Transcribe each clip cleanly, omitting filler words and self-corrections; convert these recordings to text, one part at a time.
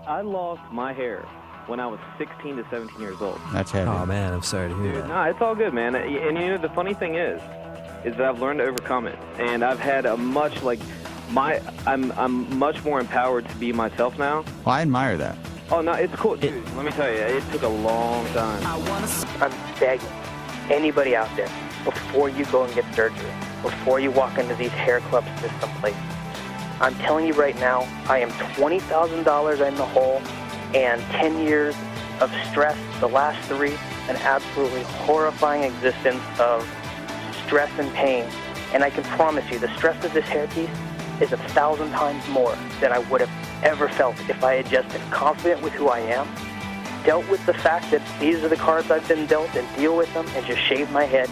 I lost my hair when I was 16 to 17 years old. That's heavy. Oh, man, I'm sorry to hear that. No, it's all good, man. And you know, the funny thing is that I've learned to overcome it. And I've had a much, I'm much more empowered to be myself now. Well, I admire that. Oh, no, it's cool. Dude, let me tell you, it took a long time. I'm begging anybody out there, before you go and get surgery, before you walk into these hair clubs to someplace, I'm telling you right now, I am $20,000 in the hole, and 10 years of stress, the last 3, an absolutely horrifying existence of stress and pain. And I can promise you, the stress of this hairpiece is 1,000 times more than I would have ever felt if I had just been confident with who I am, dealt with the fact that these are the cards I've been dealt, and deal with them, and just shave my head.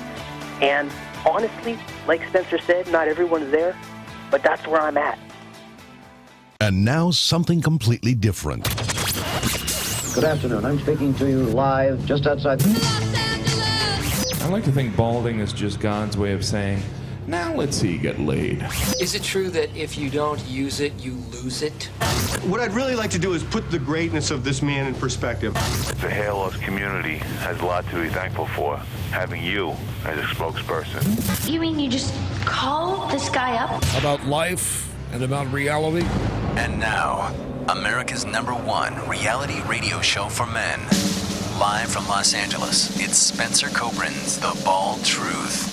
And honestly, like Spencer said, not everyone's there, but that's where I'm at. And now something completely different. Good afternoon. I'm speaking to you live just outside I like to think balding is just God's way of saying, now let's see you get laid. Is it true that if you don't use it, you lose it? What I'd really like to do is put the greatness of this man in perspective. The hair loss community has a lot to be thankful for, having you as a spokesperson. You mean you just call this guy up? About life and about reality. And now, America's #1 reality radio show for men. Live from Los Angeles, it's Spencer Kobren's The Bald Truth.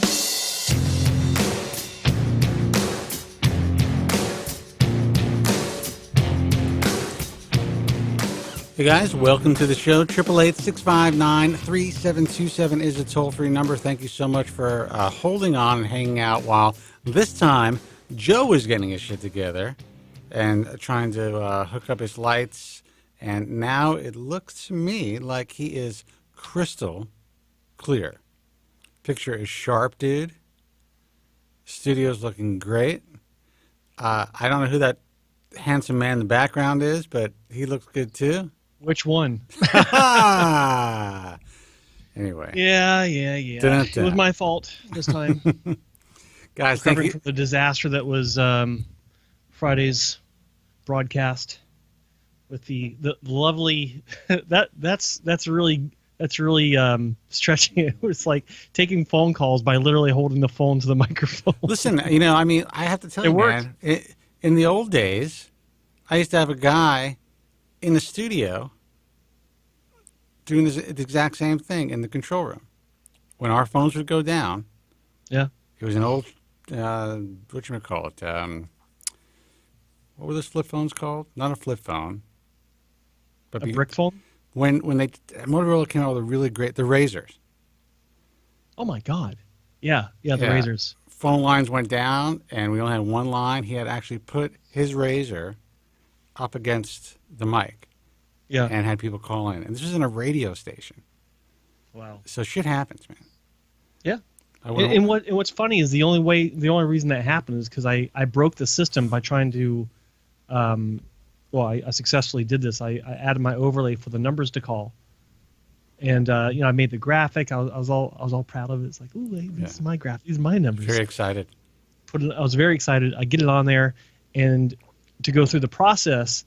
Hey guys, welcome to the show. 888-659-3727 is a toll-free number. Thank you so much for holding on and hanging out while this time Joe was getting his shit together and trying to hook up his lights. And now it looks to me like he is crystal clear. Picture is sharp, dude. Studio's looking great. I don't know who that handsome man in the background is, but he looks good too. Which one? Anyway. Yeah. It was my fault this time. Guys, thank you for the disaster that was Friday's broadcast with the lovely that's really stretching it. It was like taking phone calls by literally holding the phone to the microphone. Listen, I mean, I have to tell you, man, in the old days, I used to have a guy in the studio doing the exact same thing in the control room. When our phones would go down, yeah, it was an old, whatchamacallit, what were those flip phones called? Not a flip phone. But a brick phone? When Motorola came out with the Razors. Oh my God. Yeah, the Razors. Phone lines went down, and we only had one line. He had actually put his Razor up against the mic, and had people call in. And this was in a radio station. Wow. So shit happens, man. Yeah. And what's funny is the only reason that happened is because I broke the system by trying to, I successfully did this. I added my overlay for the numbers to call, and I made the graphic. I was all proud of it. It's like, ooh, hey, this is my graphic. These are my numbers. Very excited. I was very excited. I get it on there, and to go through the process,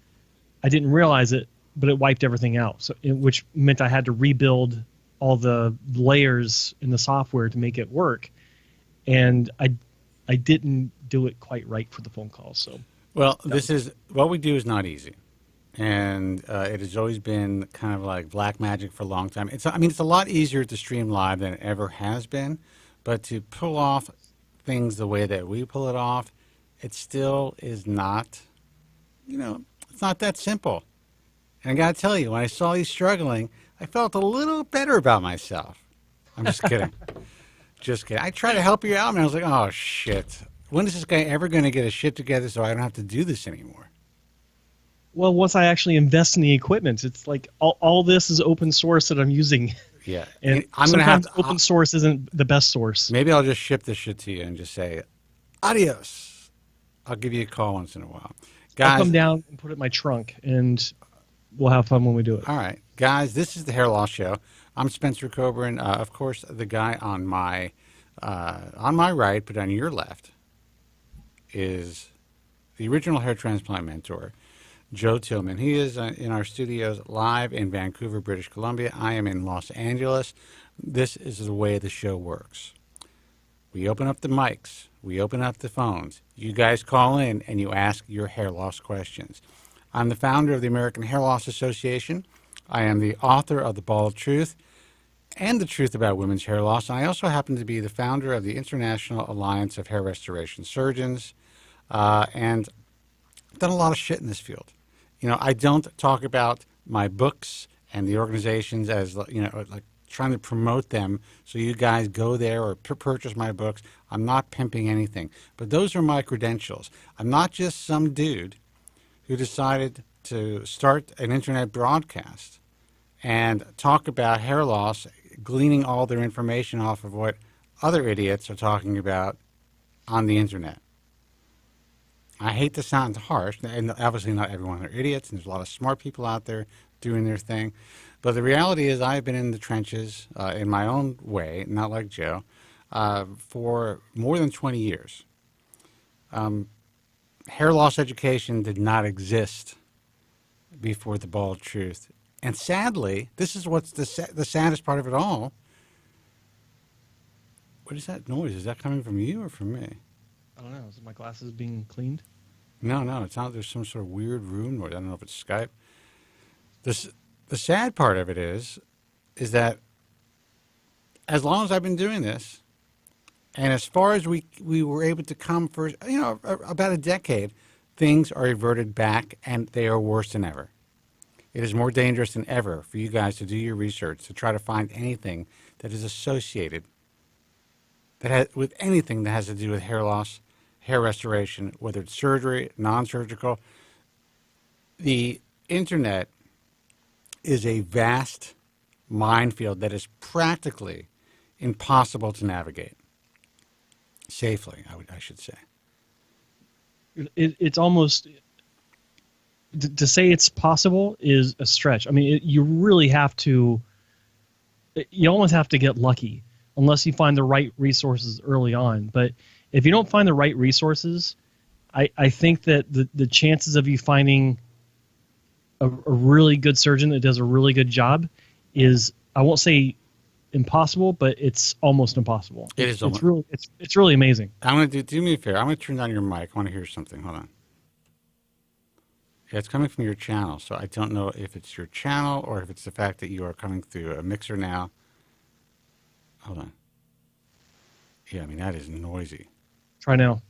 I didn't realize it, but it wiped everything out. So, which meant I had to rebuild all the layers in the software to make it work, and I didn't do it quite right for the phone calls. So, well, what we do is not easy, and it has always been kind of like black magic for a long time. It's a lot easier to stream live than it ever has been, but to pull off things the way that we pull it off, it still is not. It's not that simple. And I got to tell you, when I saw you struggling, I felt a little better about myself. I'm just kidding. Just kidding. I tried to help you out, and I was like, oh, shit. When is this guy ever going to get his shit together so I don't have to do this anymore? Well, once I actually invest in the equipment, it's like all this is open source that I'm using. Yeah. And sometimes open source isn't the best source. Maybe I'll just ship this shit to you and just say, adios. I'll give you a call once in a while. Guys, I'll come down and put it in my trunk, and we'll have fun when we do it. All right. Guys, this is the Hair Loss Show. I'm Spencer Kobren. Of course, the guy on my right, but on your left, is the original hair transplant mentor, Joe Tillman. He is in our studios live in Vancouver, British Columbia. I am in Los Angeles. This is the way the show works. We open up the mics. We open up the phones. You guys call in and you ask your hair loss questions. I'm the founder of the American Hair Loss Association. I am the author of The Bald Truth and The Truth About Women's Hair Loss. And I also happen to be the founder of the International Alliance of Hair Restoration Surgeons. And I've done a lot of shit in this field. You know, I don't talk about my books and the organizations as, you know, like trying to promote them so you guys go there or purchase my books. I'm not pimping anything. But those are my credentials. I'm not just some dude who decided to start an internet broadcast and talk about hair loss, gleaning all their information off of what other idiots are talking about on the internet. I hate to sound harsh, and obviously not everyone are idiots, and there's a lot of smart people out there doing their thing. But the reality is I've been in the trenches in my own way, not like Joe, for more than 20 years. Hair loss education did not exist before The Bald Truth. And sadly, this is what's the saddest part of it all. What is that noise? Is that coming from you or from me? I don't know. Is my glasses being cleaned? No. It's not. There's some sort of weird room noise. I don't know if it's Skype. The sad part of it is that as long as I've been doing this, and as far as we were able to come for, you know, about a decade, things are reverted back, and they are worse than ever. It is more dangerous than ever for you guys to do your research, to try to find anything that is associated with anything that has to do with hair loss, hair restoration, whether it's surgery, non-surgical. The internet is a vast minefield that is practically impossible to navigate safely, I should say. It's almost, to say it's possible is a stretch. I mean, you really have to, you almost have to get lucky unless you find the right resources early on. But if you don't find the right resources, I think that the chances of you finding a really good surgeon that does a really good job is, I won't say impossible, but it's almost impossible. It's really amazing. I'm going to do me a favor. I'm going to turn down your mic. I want to hear something. Hold on. Yeah, it's coming from your channel, so I don't know if it's your channel or if it's the fact that you are coming through a mixer now. Hold on. Yeah, I mean, that is noisy. Try now.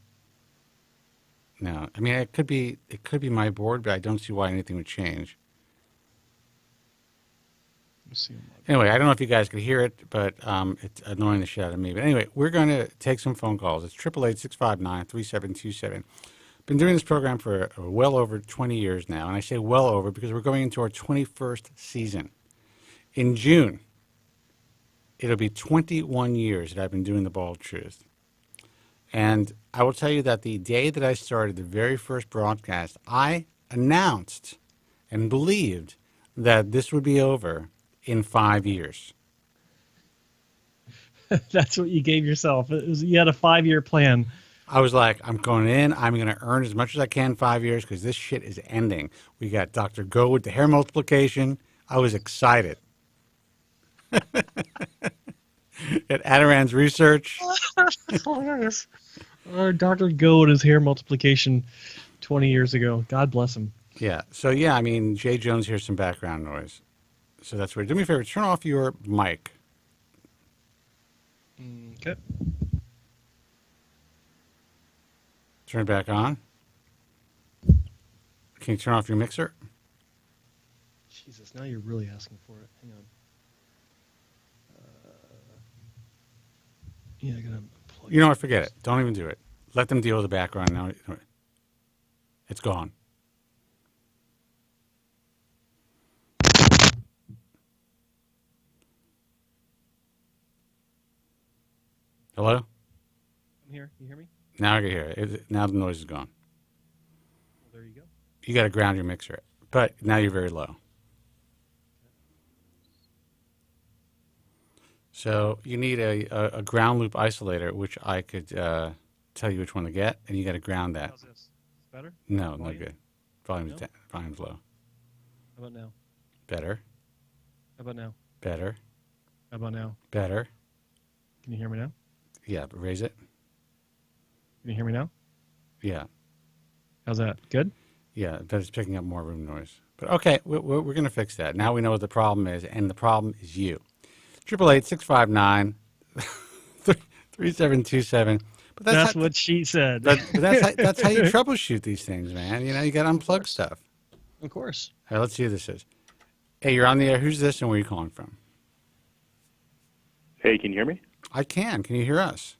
No, I mean, it could be my board, but I don't see why anything would change. Anyway, I don't know if you guys could hear it, but it's annoying the shit out of me. But anyway, we're going to take some phone calls. It's 888-659-3727. Been doing this program for well over 20 years now, and I say well over because we're going into our 21st season. In June, it'll be 21 years that I've been doing The Bald Truth. And I will tell you that the day that I started the very first broadcast, I announced and believed that this would be over in 5 years. That's what you gave yourself. You had a 5-year plan. I was like, I'm going in. I'm going to earn as much as I can in 5 years because this shit is ending. We got Dr. Go with the hair multiplication. I was excited. At Adiron's research. Hilarious. Dr. Go and his hair multiplication 20 years ago. God bless him. Yeah. So, yeah, I mean, Jay Jones hears some background noise. So that's weird. Do me a favor. Turn off your mic. Okay. Turn it back on. Can you turn off your mixer? Jesus, now you're really asking for it. Hang on. Yeah, I gotta plug. You know what? Forget it. Don't even do it. Let them deal with the background now. It's gone. Hello? I'm here. You hear me? Now I can hear it. Now the noise is gone. Well, there you go. You got to ground your mixer. But now you're very low. So you need a ground loop isolator, which I could tell you which one to get, and you got to ground that. How's this? Better? No, not good. Volume's Volume's low. How about now? Better. How about now? Better. How about now? Better. Can you hear me now? Yeah, but raise it. Can you hear me now? Yeah. How's that? Good? Yeah, but it's picking up more room noise. But okay, we're going to fix that. Now we know what the problem is, and the problem is you. 888-659-3727. But that's what she said. But that's how you troubleshoot these things, man. You know, you got to unplug stuff. Of course. All right, let's see who this is. Hey, you're on the air. Who's this, and where are you calling from? Hey, can you hear me? I can. Can you hear us?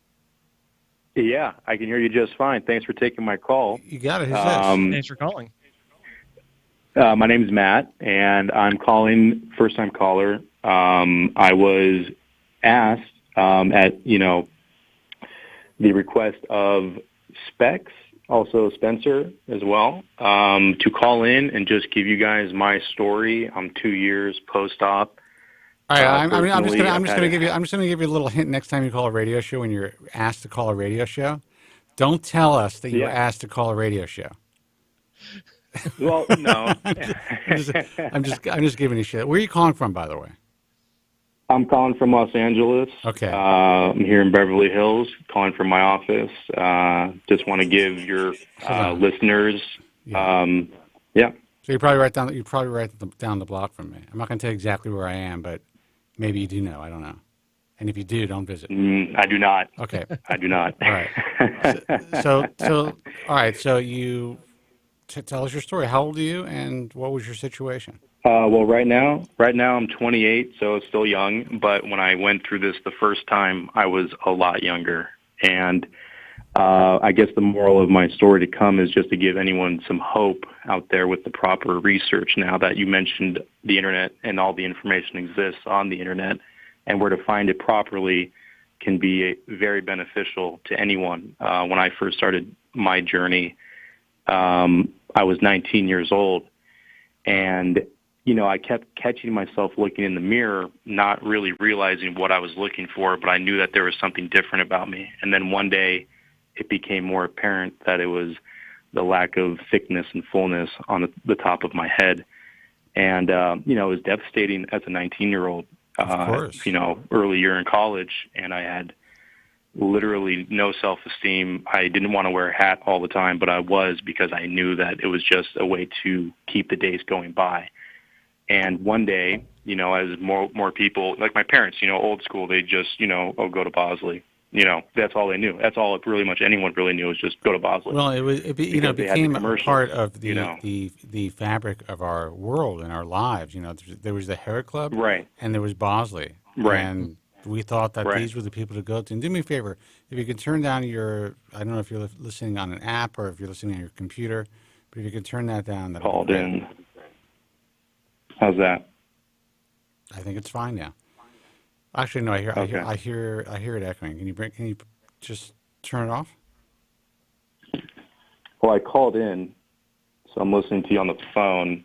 Yeah, I can hear you just fine. Thanks for taking my call. You got it. Who's this? Thanks for calling. My name is Matt, and I'm calling, first-time caller. I was asked at, the request of Specs, also Spencer as well, to call in and just give you guys my story. I'm 2 years post-op. All right, I'm just going to give you a little hint next time you call a radio show when you're asked to call a radio show. Don't tell us that you were asked to call a radio show. Well, no. I'm just giving you shit. Where are you calling from, by the way? I'm calling from Los Angeles. Okay. I'm here in Beverly Hills, calling from my office. Just want to give your listeners, So you're probably right down the block from me. I'm not going to tell you exactly where I am, but maybe you do know. I don't know. And if you do, don't visit. I do not. Okay. I do not. All right. So all right. So you tell us your story. How old are you, and what was your situation? Well, right now I'm 28, so it's still young. But when I went through this the first time, I was a lot younger. And I guess the moral of my story to come is just to give anyone some hope out there with the proper research. Now that you mentioned the internet and all the information exists on the internet, and where to find it properly can be very beneficial to anyone. When I first started my journey, I was 19 years old, and I kept catching myself looking in the mirror, not really realizing what I was looking for, but I knew that there was something different about me. And then one day, it became more apparent that it was the lack of thickness and fullness on the top of my head. And, it was devastating as a 19-year-old, early year in college, and I had literally no self-esteem. I didn't want to wear a hat all the time, but I was, because I knew that it was just a way to keep the days going by. And one day, as more people, like my parents, old school, they just, go to Bosley. That's all they knew. That's all pretty much anyone really knew, was just go to Bosley. Well, it became a part of the fabric of our world and our lives. There was the Hair Club, right, and there was Bosley, right, and we thought that these were the people to go to. And do me a favor, if you could turn down your, I don't know if you're listening on an app or if you're listening on your computer, but if you could turn that down, that'd called be in. How's that? I think it's fine now. Actually, no. I hear it echoing. Can you just turn it off? Well, I called in, so I'm listening to you on the phone.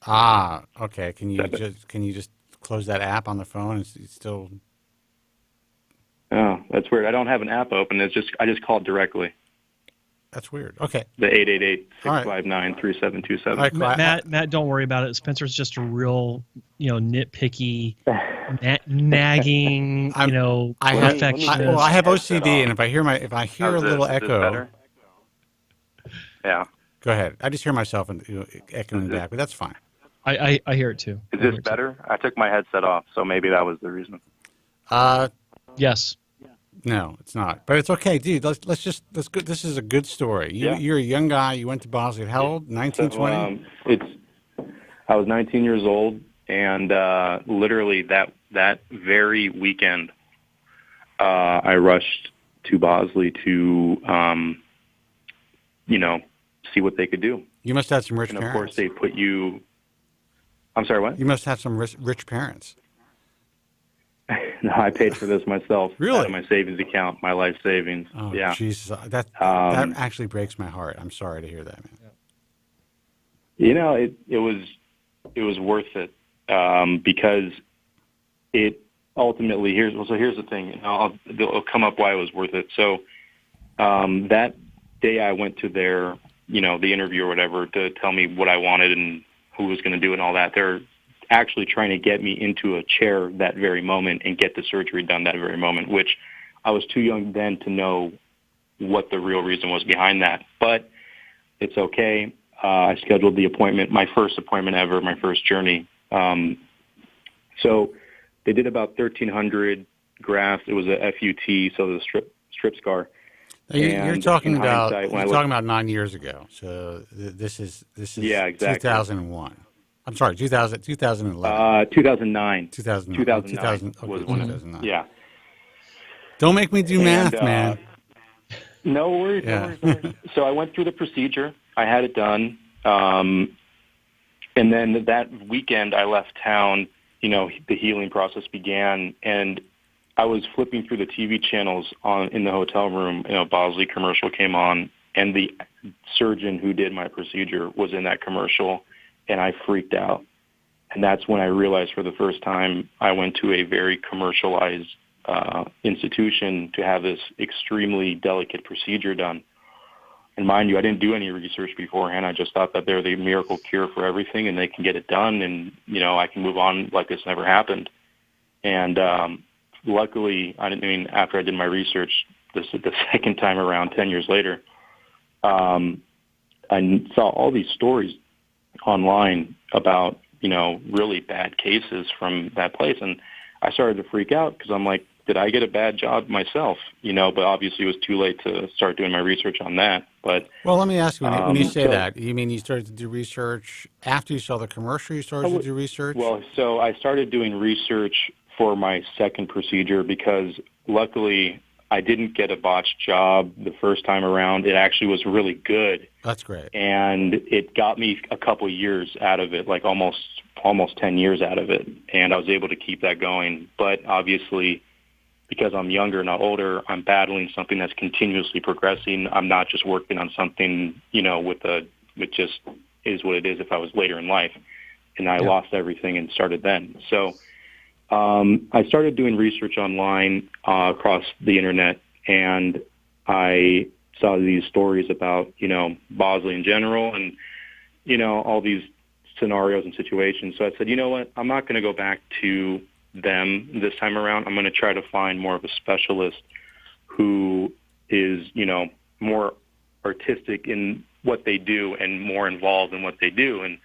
Ah, okay. Can you just close that app on the phone? It's still. Oh, that's weird. I don't have an app open. I just called directly. That's weird. Okay. The 888-659-3727. Matt, don't worry about it. Spencer's just a real, nitpicky, nagging, perfectionist. I have OCD, and if I hear a little echo. Yeah. Go ahead. I just hear myself echoing back, but that's fine. I hear it too. Is this better? I took my headset off, so maybe that was the reason. Yes. No, it's not. But it's okay, dude. Let's go. This is a good story. You're a young guy. You went to Bosley. How old? 19, 20? I was 19 years old, and literally that very weekend, I rushed to Bosley to, see what they could do. You must have some rich parents. And of course, they put you. I'm sorry, what? You must have some rich parents. No, I paid for this myself. Really? Out of my savings account, my life savings. Oh, yeah. Jesus. That actually breaks my heart. I'm sorry to hear that, man. It was worth it, because it ultimately, here's the thing. It'll come up why it was worth it. So that day I went to their the interview or whatever to tell me what I wanted and who was going to do it and all that. They're actually trying to get me into a chair that very moment and get the surgery done that very moment, which I was too young then to know what the real reason was behind that. But it's okay. I scheduled the appointment, my first appointment ever, my first journey. So they did about 1,300 grafts. It was a FUT, so the strip scar. You're talking about 9 years ago. So this is yeah, exactly. 2001. I'm sorry, 2011. 2009. 2009 was when 2009. Yeah. Don't make me do math, man. No worries, no worries. So I went through the procedure. I had it done. And then that weekend I left town, the healing process began, and I was flipping through the TV channels in the hotel room, Bosley commercial came on, and the surgeon who did my procedure was in that commercial, and I freaked out. And that's when I realized for the first time I went to a very commercialized institution to have this extremely delicate procedure done. And mind you, I didn't do any research beforehand. I just thought that they're the miracle cure for everything and they can get it done and, I can move on like this never happened. And luckily, after I did my research, the second time around, 10 years later, I saw all these stories online about, really bad cases from that place. And I started to freak out because I'm like, did I get a bad job myself? But obviously it was too late to start doing my research on that. But well, let me ask you, when you say that, you mean you started to do research after you saw the commercial, you started to do research? Well, so I started doing research for my second procedure because luckily I didn't get a botched job the first time around. It actually was really good. That's great. And it got me a couple years out of it, like almost 10 years out of it. And I was able to keep that going. But obviously, because I'm younger, not older, I'm battling something that's continuously progressing. I'm not just working on something, with just is what it is if I was later in life. And I lost everything and started then. So I started doing research online across the internet, and I saw these stories about, Bosley in general and, all these scenarios and situations. So I said, you know what, I'm not going to go back to them this time around. I'm going to try to find more of a specialist who is, more artistic in what they do and more involved in what they do. And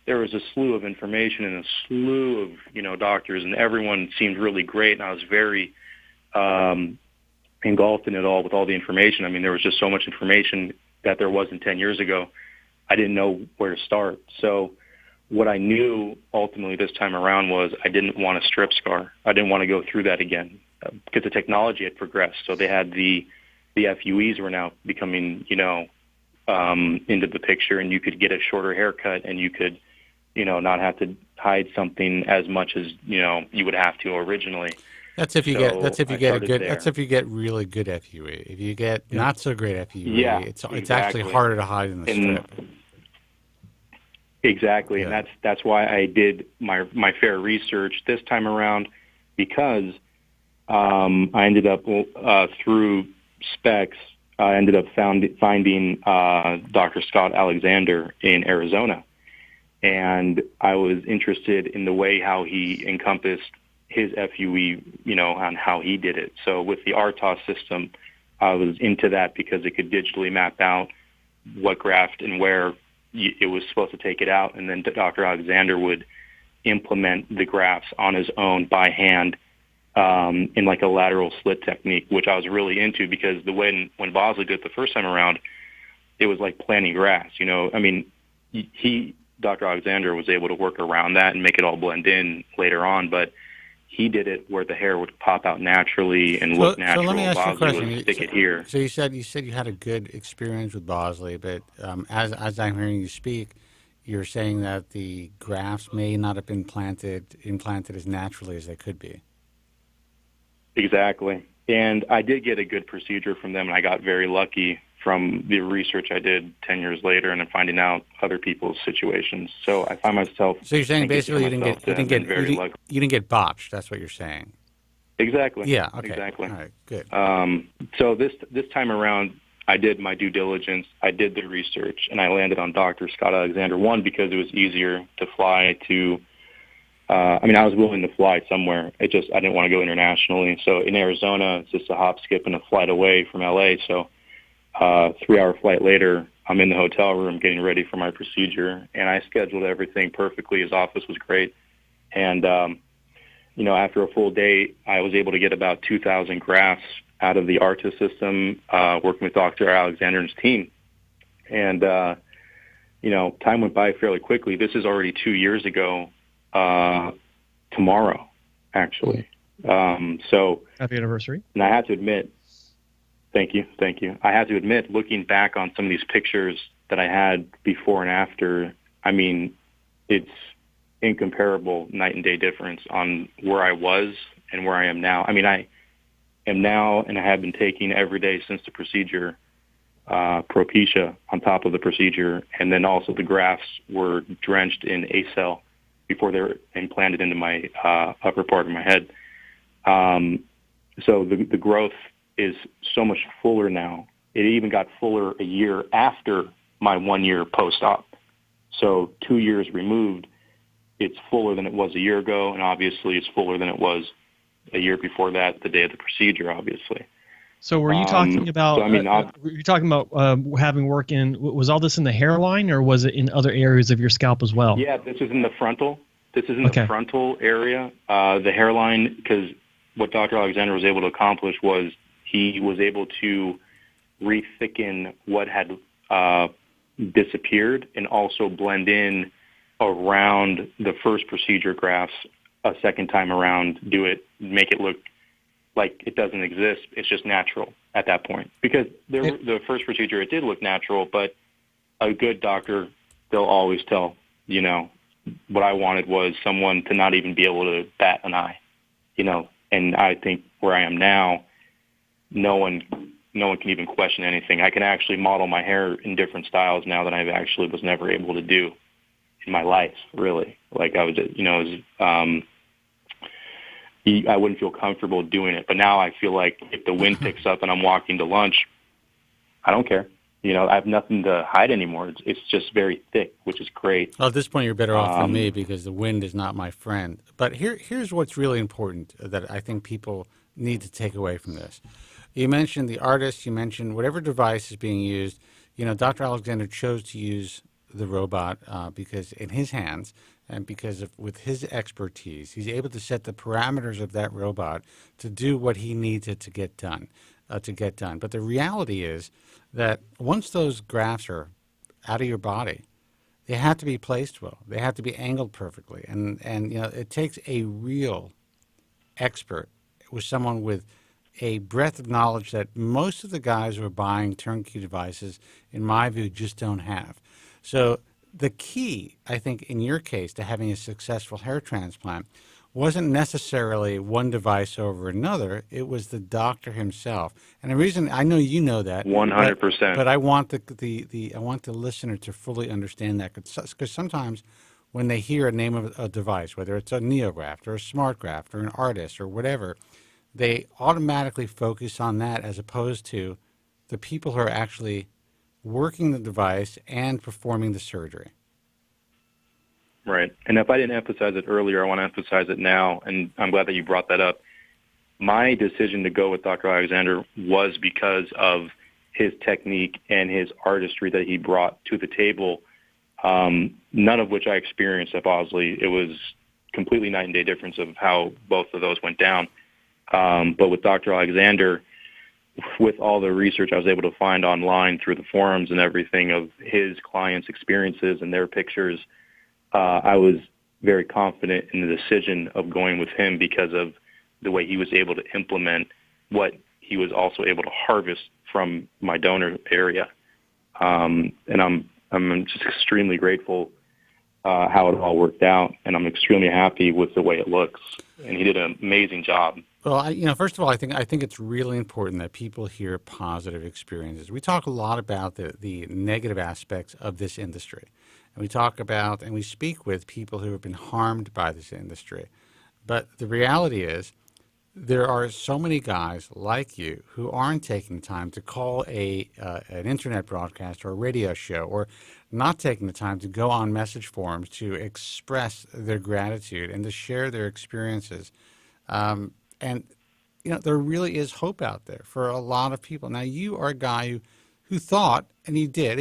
there was a slew of information and a slew of, doctors, and everyone seemed really great. And I was very engulfed in it all with all the information. I mean, there was just so much information that there wasn't 10 years ago. I didn't know where to start. So what I knew ultimately this time around was I didn't want a strip scar. I didn't want to go through that again because the technology had progressed. So they had the FUEs were now becoming, into the picture, and you could get a shorter haircut and you could, not have to hide something as much as, you would have to originally. That's if you get really good FUE. If you get not so great FUE, it's actually harder to hide in the strip. Exactly, and that's why I did my fair research this time around, because I ended up through specs. I ended up finding Dr. Scott Alexander in Arizona, and I was interested in the way how he encompassed his FUE, on how he did it. So with the RTOS system, I was into that because it could digitally map out what graft and where it was supposed to take it out, and then Dr. Alexander would implement the grafts on his own by hand in like a lateral slit technique, which I was really into because when Bosley did it the first time around, it was like planting grass. Dr. Alexander was able to work around that and make it all blend in later on, but he did it where the hair would pop out naturally and look natural. So let me ask you a question. Stick it here. So you said you had a good experience with Bosley, but as I'm hearing you speak, you're saying that the grafts may not have been implanted as naturally as they could be. Exactly. And I did get a good procedure from them, and I got very lucky from the research I did 10 years later and finding out other people's situations. So I find myself... So you're saying basically you didn't get botched. That's what you're saying. Exactly. Yeah, okay. Exactly. All right, good. So this time around, I did my due diligence, I did the research, and I landed on Dr. Scott Alexander, one, because it was easier to fly to, I was willing to fly somewhere. I didn't want to go internationally. So in Arizona, it's just a hop, skip, and a flight away from LA. So 3-hour flight later, I'm in the hotel room getting ready for my procedure, and I scheduled everything perfectly. His office was great. And, after a full day, I was able to get about 2,000 grafts out of the ARTIS system, working with Dr. Alexander and his team. And, time went by fairly quickly. This is already 2 years ago, tomorrow, actually. So happy anniversary. And I have to admit, thank you. I have to admit, looking back on some of these pictures that I had before and after, it's incomparable night and day difference on where I was and where I am now. I am now, and I have been taking every day since the procedure, Propecia on top of the procedure, and then also the grafts were drenched in ACell before they were implanted into my upper part of my head. So the growth is so much fuller now. It even got fuller a year after my 1 year post-op. So 2 years removed, it's fuller than it was a year ago, and obviously it's fuller than it was a year before that, the day of the procedure, obviously. So were you talking about, were you talking about having work in, was all this in the hairline, or was it in other areas of your scalp as well? Yeah, this is in the frontal. This is in the frontal area. The hairline, because what Dr. Alexander was able to accomplish was he was able to re-thicken what had disappeared and also blend in around the first procedure grafts a second time around, make it look like it doesn't exist. It's just natural at that point. Because the first procedure, it did look natural, but a good doctor, they'll always tell, what I wanted was someone to not even be able to bat an eye, and I think where I am now, no one can even question anything. I can actually model my hair in different styles now that I actually was never able to do in my life, really. Like I was, I wouldn't feel comfortable doing it. But now I feel like if the wind picks up and I'm walking to lunch, I don't care. I have nothing to hide anymore. It's just very thick, which is great. Well, at this point, you're better off than me because the wind is not my friend. But here's what's really important that I think people need to take away from this. You mentioned the artist. You mentioned whatever device is being used. Dr. Alexander chose to use the robot because in his hands, and because with his expertise, he's able to set the parameters of that robot to do what he needs it to get done. But the reality is that once those grafts are out of your body, they have to be placed well. They have to be angled perfectly, and it takes a real expert, with someone with a breadth of knowledge that most of the guys who are buying turnkey devices, in my view, just don't have. So the key, I think, in your case, to having a successful hair transplant wasn't necessarily one device over another. It was the doctor himself. And the reason, I know you know that, 100%. But I want I want the listener to fully understand that, because sometimes when they hear a name of a device, whether it's a NeoGraft or a SmartGraft or an Artist or whatever, they automatically focus on that as opposed to the people who are actually working the device and performing the surgery. Right. And if I didn't emphasize it earlier, I want to emphasize it now, and I'm glad that you brought that up. My decision to go with Dr. Alexander was because of his technique and his artistry that he brought to the table, none of which I experienced at Bosley. It was completely night and day difference of how both of those went down. But with Dr. Alexander, with all the research I was able to find online through the forums and everything of his clients' experiences and their pictures, I was very confident in the decision of going with him because of the way he was able to implement what he was also able to harvest from my donor area. And I'm just extremely grateful how it all worked out, and I'm extremely happy with the way it looks. And he did an amazing job. Well, first of all, I think it's really important that people hear positive experiences. We talk a lot about the negative aspects of this industry. And we talk about and we speak with people who have been harmed by this industry. But the reality is there are so many guys like you who aren't taking time to call an internet broadcast or a radio show, or not taking the time to go on message forums to express their gratitude and to share their experiences. And there really is hope out there for a lot of people. Now, you are a guy who thought, and you did,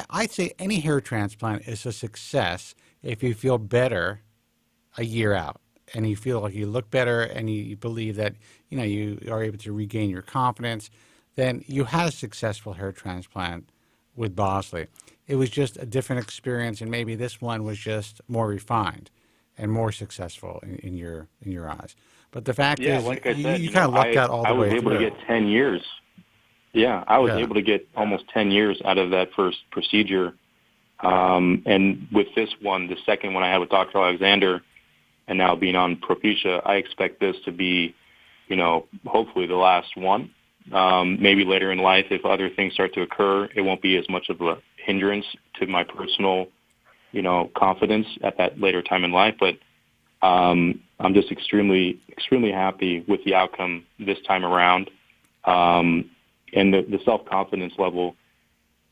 I'd say any hair transplant is a success if you feel better a year out, and you feel like you look better, and you believe that, you are able to regain your confidence, then you had a successful hair transplant with Bosley. It was just a different experience, and maybe this one was just more refined and more successful in your eyes. But the fact is, like I said, you kind of lucked out all the way through. I was able to get 10 years. Yeah, I was able to get almost 10 years out of that first procedure. And with this one, the second one I had with Dr. Alexander, and now being on Propecia, I expect this to be, hopefully the last one. Maybe later in life, if other things start to occur, it won't be as much of a hindrance to my personal, confidence at that later time in life. But I'm just extremely, extremely happy with the outcome this time around. And the self-confidence level,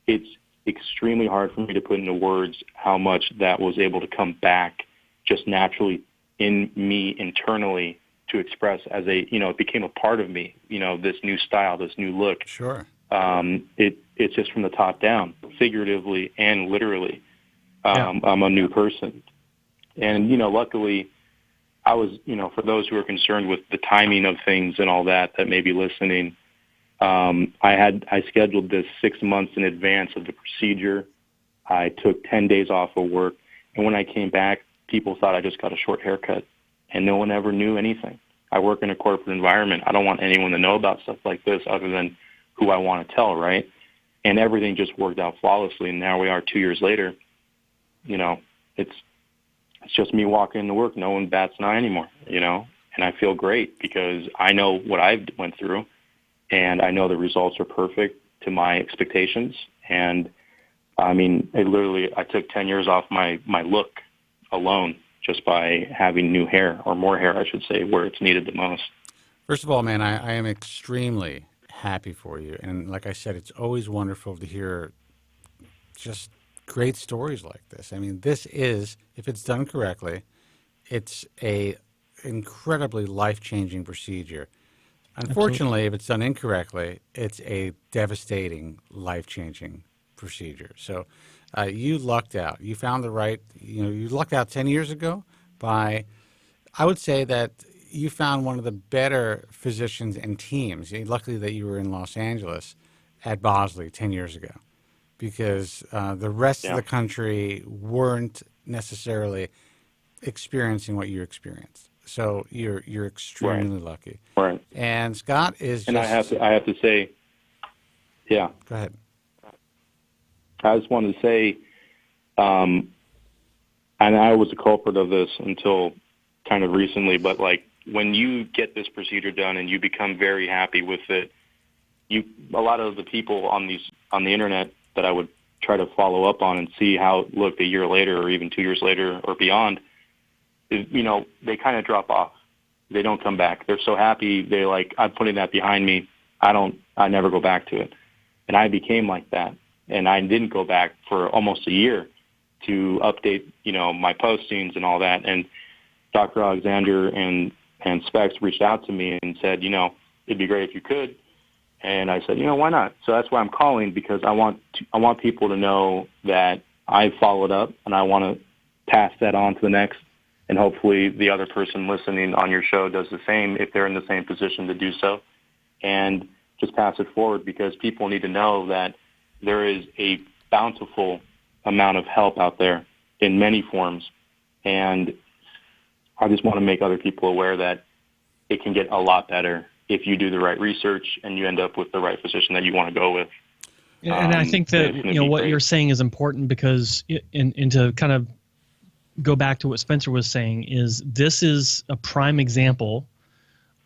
it's extremely hard for me to put into words how much that was able to come back just naturally in me internally to express as it became a part of me, this new style, this new look. Sure. It's just from the top down, figuratively and literally. I'm a new person. And, luckily, I was, for those who are concerned with the timing of things and all that may be listening, I scheduled this 6 months in advance of the procedure. I took 10 days off of work. And when I came back, people thought I just got a short haircut, and no one ever knew anything. I work in a corporate environment. I don't want anyone to know about stuff like this other than who I want to tell, right? And everything just worked out flawlessly. And now we are 2 years later. It's just me walking into work. No one bats an eye anymore, and I feel great because I know what I've went through, and I know the results are perfect to my expectations. And I mean, I took 10 years off my look alone just by having new hair, or more hair, I should say, where it's needed the most. First of all, man, I am extremely happy for you. And like I said, it's always wonderful to hear just great stories like this. I mean, this is, if it's done correctly, it's a incredibly life-changing procedure. Unfortunately, if it's done incorrectly, it's a devastating, life-changing procedure. So you lucked out. You found the right, you lucked out 10 years ago by, I would say that you found one of the better physicians and teams. Luckily that you were in Los Angeles at Bosley 10 years ago, because the rest of the country weren't necessarily experiencing what you experienced. So you're extremely lucky. Right. And Scott is. And just, I have to say, yeah. Go ahead. I just wanted to say, and I was a culprit of this until kind of recently, but like when you get this procedure done and you become very happy with it, a lot of the people on the internet that I would try to follow up on and see how it looked a year later or even 2 years later or beyond, they kind of drop off. They don't come back. They're so happy. They're like, I'm putting that behind me. I never go back to it. And I became like that. And I didn't go back for almost a year to update, my postings and all that. And Dr. Alexander and Specs reached out to me and said, it'd be great if you could. And I said, why not? So that's why I'm calling, because I want people to know that I followed up, and I want to pass that on to the next. And hopefully the other person listening on your show does the same if they're in the same position to do so. And just pass it forward, because people need to know that there is a bountiful amount of help out there in many forms. And I just want to make other people aware that it can get a lot better if you do the right research and you end up with the right physician that you want to go with. And I think that what you're saying is important, because and to kind of go back to what Spencer was saying, is this is a prime example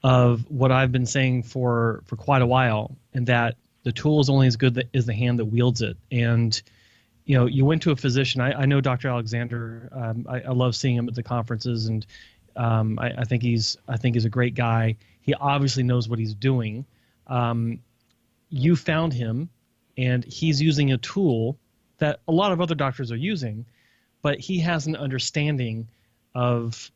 of what I've been saying for quite a while, and that the tool is only as good as the hand that wields it. And you went to a physician. I know Dr. Alexander. I love seeing him at the conferences, and I think he's a great guy. He obviously knows what he's doing. You found him, and he's using a tool that a lot of other doctors are using, but he has an understanding of,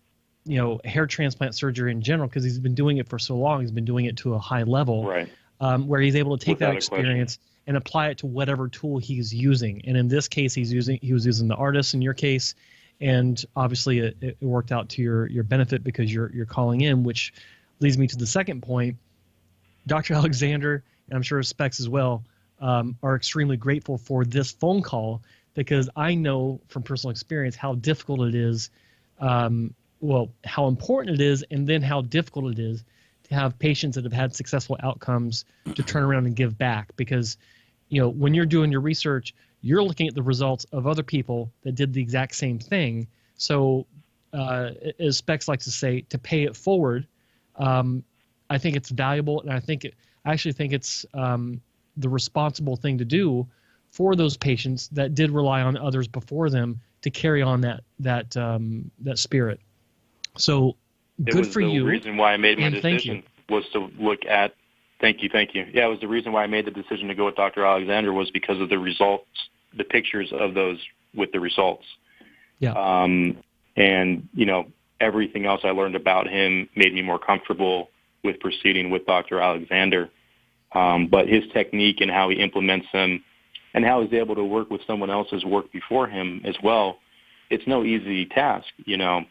hair transplant surgery in general, because he's been doing it for so long. He's been doing it to a high level, right? Where he's able to take Without that experience and apply it to whatever tool he's using. And in this case, he was using the Artist in your case, and obviously it worked out to your benefit because you're calling in, which leads me to the second point. Dr. Alexander, and I'm sure Specs as well, are extremely grateful for this phone call, because I know from personal experience how difficult it is, how important it is, and then how difficult it is to have patients that have had successful outcomes to turn around and give back. Because, when you're doing your research, you're looking at the results of other people that did the exact same thing. So, as Specs likes to say, to pay it forward, I think it's valuable, and I actually think it's the responsible thing to do for those patients that did rely on others before them to carry on that spirit. So good for you. The reason why I made my decision was to look at. Thank you. Yeah, it was the reason why I made the decision to go with Dr. Alexander was because of the results, the pictures of those with the results. Yeah. And everything else I learned about him made me more comfortable with proceeding with Dr. Alexander. But his technique and how he implements them and how he's able to work with someone else's work before him as well, it's no easy task, Not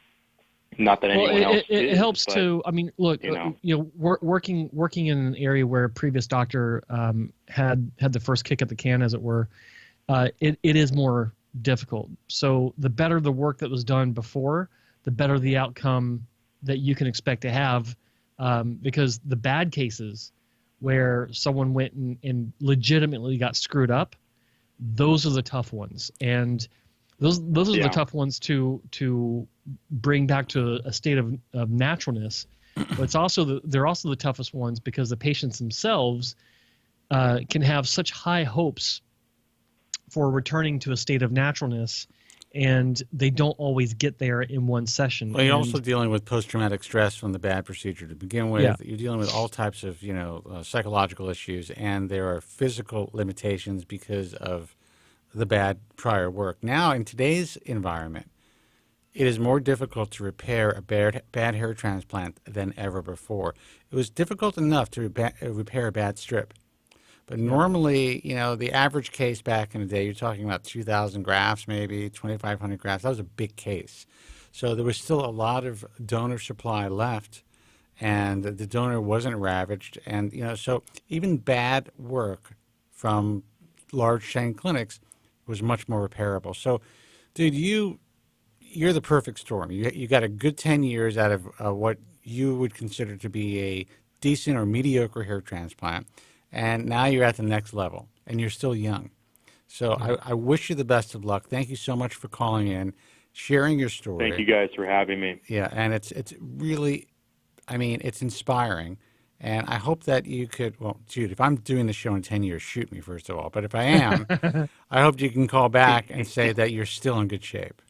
that anyone else it did, helps but, to. I mean, look, working in an area where a previous doctor had the first kick at the can, as it were, it is more difficult. So the better the work that was done before, the better the outcome that you can expect to have, because the bad cases where someone went and legitimately got screwed up, those are the tough ones, and those are the tough ones to bring back to a state of naturalness. But they're also the toughest ones because the patients themselves can have such high hopes for returning to a state of naturalness, and they don't always get there in one session. Well, you're also dealing with post-traumatic stress from the bad procedure to begin with. Yeah. You're dealing with all types of, psychological issues, and there are physical limitations because of the bad prior work. Now, in today's environment, it is more difficult to repair a bad hair transplant than ever before. It was difficult enough to repair a bad strip. But normally, the average case back in the day, you're talking about 2,000 grafts, maybe 2,500 grafts. That was a big case. So there was still a lot of donor supply left, and the donor wasn't ravaged. And, so even bad work from large chain clinics was much more repairable. So, dude, you're the perfect storm. You got a good 10 years out of what you would consider to be a decent or mediocre hair transplant. And now you're at the next level, and you're still young. So I wish you the best of luck. Thank you so much for calling in, sharing your story. Thank you guys for having me. Yeah, and it's really, it's inspiring. And I hope that you could, well, dude, if I'm doing the show in 10 years, shoot me, first of all. But if I am, I hope you can call back and say that you're still in good shape.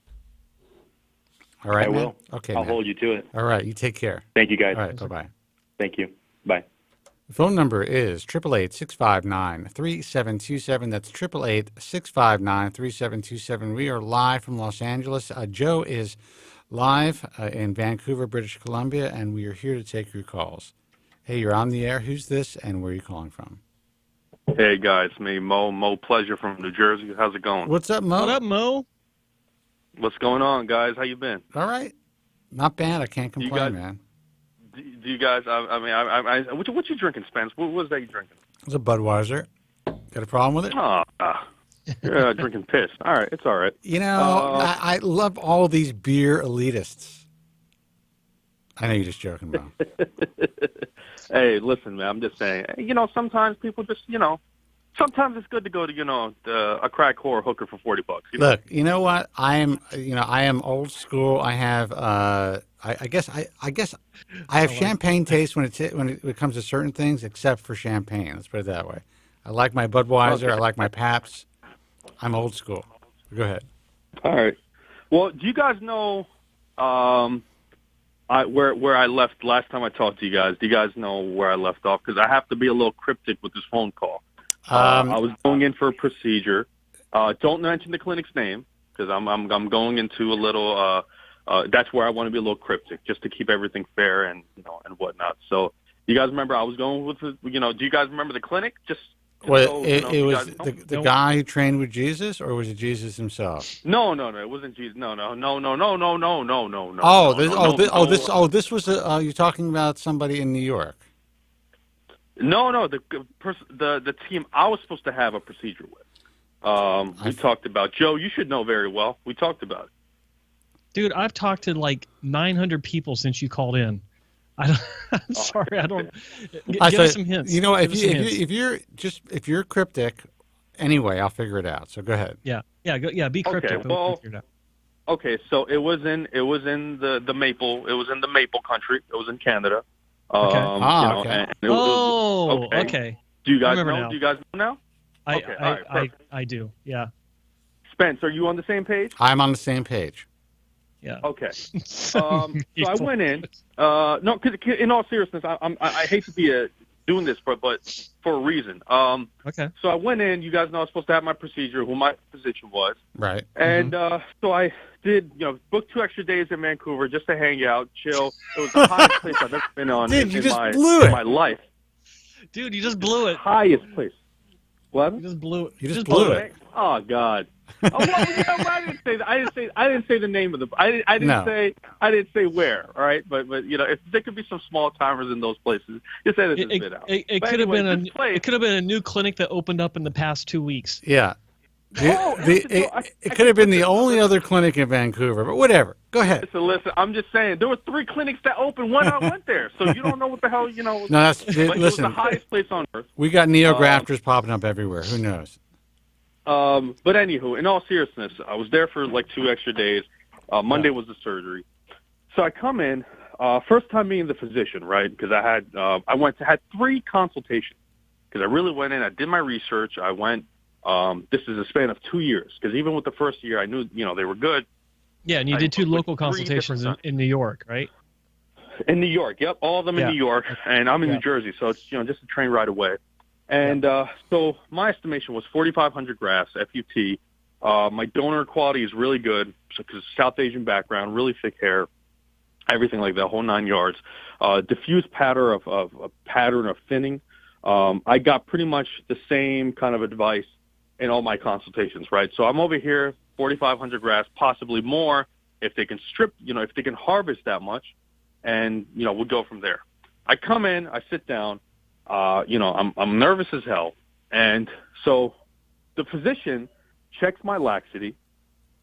All right, I man? will. Okay, I'll man. hold you to it. All right, you take care. Thank you, guys. All right, bye-bye. Thank you. Bye. The phone number is 888-659-3727. That's 888-659-3727. We are live from Los Angeles. Joe is live in Vancouver, British Columbia, and we are here to take your calls. Hey, you're on the air. Who's this, and where are you calling from? Hey, guys. Me, Mo. Mo Pleasure from New Jersey. How's it going? What's up, Mo? What up, Mo? What's going on, guys? How you been? All right. Not bad. I can't complain, man. Do you guys, what you drinking, Spence? What was that you drinking? It's a Budweiser. Got a problem with it? Oh, yeah, drinking piss. All right, it's all right. I love all these beer elitists. I know you're just joking, Mo. Hey, listen, man, I'm just saying, sometimes people just, sometimes it's good to go to, a crack whore hooker for $40. Look, you know what? I am old school. I have, I guess I have champagne taste when it comes to certain things, except for champagne. Let's put it that way. I like my Budweiser. Okay. I like my Pabst. I'm old school. Go ahead. All right. Well, do you guys know where I left last time I talked to you guys. Do you guys know where I left off? Because I have to be a little cryptic with this phone call. I was going in for a procedure. Don't mention the clinic's name because I'm going into a little. That's where I want to be a little cryptic, just to keep everything fair and and whatnot. So, you guys remember I was going with do you guys remember the clinic? Well, it was the guy who trained with Jesus, or was it Jesus himself? No, it wasn't Jesus. No. This was you're talking about somebody in New York. No, the team I was supposed to have a procedure with. We talked about Joe. You should know very well. We talked about it. Dude, I've talked to like 900 people since you called in. I'm sorry, I don't. Give us some hints. You know, if you're cryptic, anyway, I'll figure it out. So go ahead. Yeah. Be cryptic. Okay, well, okay. So it was in the maple. It was in the maple country. It was in Canada. Okay. Okay. Okay. Do you guys know? Do you guys know now? I do. Yeah. Spence, are you on the same page? I'm on the same page. Yeah. Okay. So I went in. No, because in all seriousness, I hate to be doing this, but for a reason. Okay. So I went in. You guys know I was supposed to have my procedure, who my physician was. Right. And so I did, book 2 extra days in Vancouver just to hang out, chill. It was the hottest place I've ever been on in my life. Dude, you just blew it. Highest place. What? You just blew it. You just blew it. Oh God. I didn't say that. I didn't say the name of the. I didn't say where. All right, but if there could be some small timers in those places, just edit this bit out. It could have been a new clinic that opened up in the past 2 weeks. Yeah. It could have been the only other clinic in Vancouver, but whatever. Go ahead. Listen. I'm just saying there were 3 clinics that opened. One I went there, so you don't know what the hell No, that's listen. It was the highest place on earth. We got neografters popping up everywhere. Who knows? But anywho, in all seriousness, I was there for like 2 extra days. Monday was the surgery. So I come in, first time meeting the physician, right? Because I had 3 consultations. Because I really went in, I did my research. I went, this is a span of 2 years. Because even with the first year, I knew, they were good. Yeah, and you did 2 local consultations in New York, right? In New York, yep. All of them in New York. And I'm in New Jersey, so it's, just a train ride away. And so my estimation was 4,500 grafts, FUT. My donor quality is really good because South Asian background, really thick hair, everything like that, whole 9 yards. Diffuse pattern of thinning. I got pretty much the same kind of advice in all my consultations, right? So I'm over here, 4,500 grafts, possibly more if they can strip, if they can harvest that much, and we'll go from there. I come in, I sit down. I'm nervous as hell. And so the physician checks my laxity,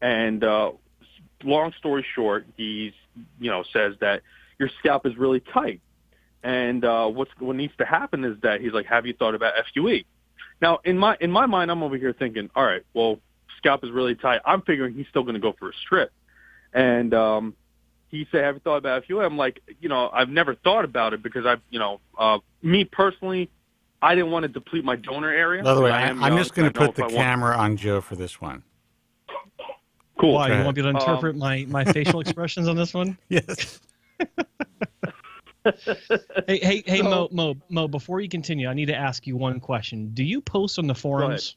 and long story short, he's, says that your scalp is really tight. And what needs to happen is that he's like, have you thought about FUE? Now, in my mind, I'm over here thinking, all right, well, scalp is really tight. I'm figuring he's still going to go for a strip. And he said, have you thought about FUE? I'm like, I've never thought about it because me personally, I didn't want to deplete my donor area. By the way, I'm just going to put the camera on Joe for this one. Cool. Why, you want me to interpret my facial expressions on this one? Yes. Hey, Mo, before you continue, I need to ask you one question. Do you post on the forums?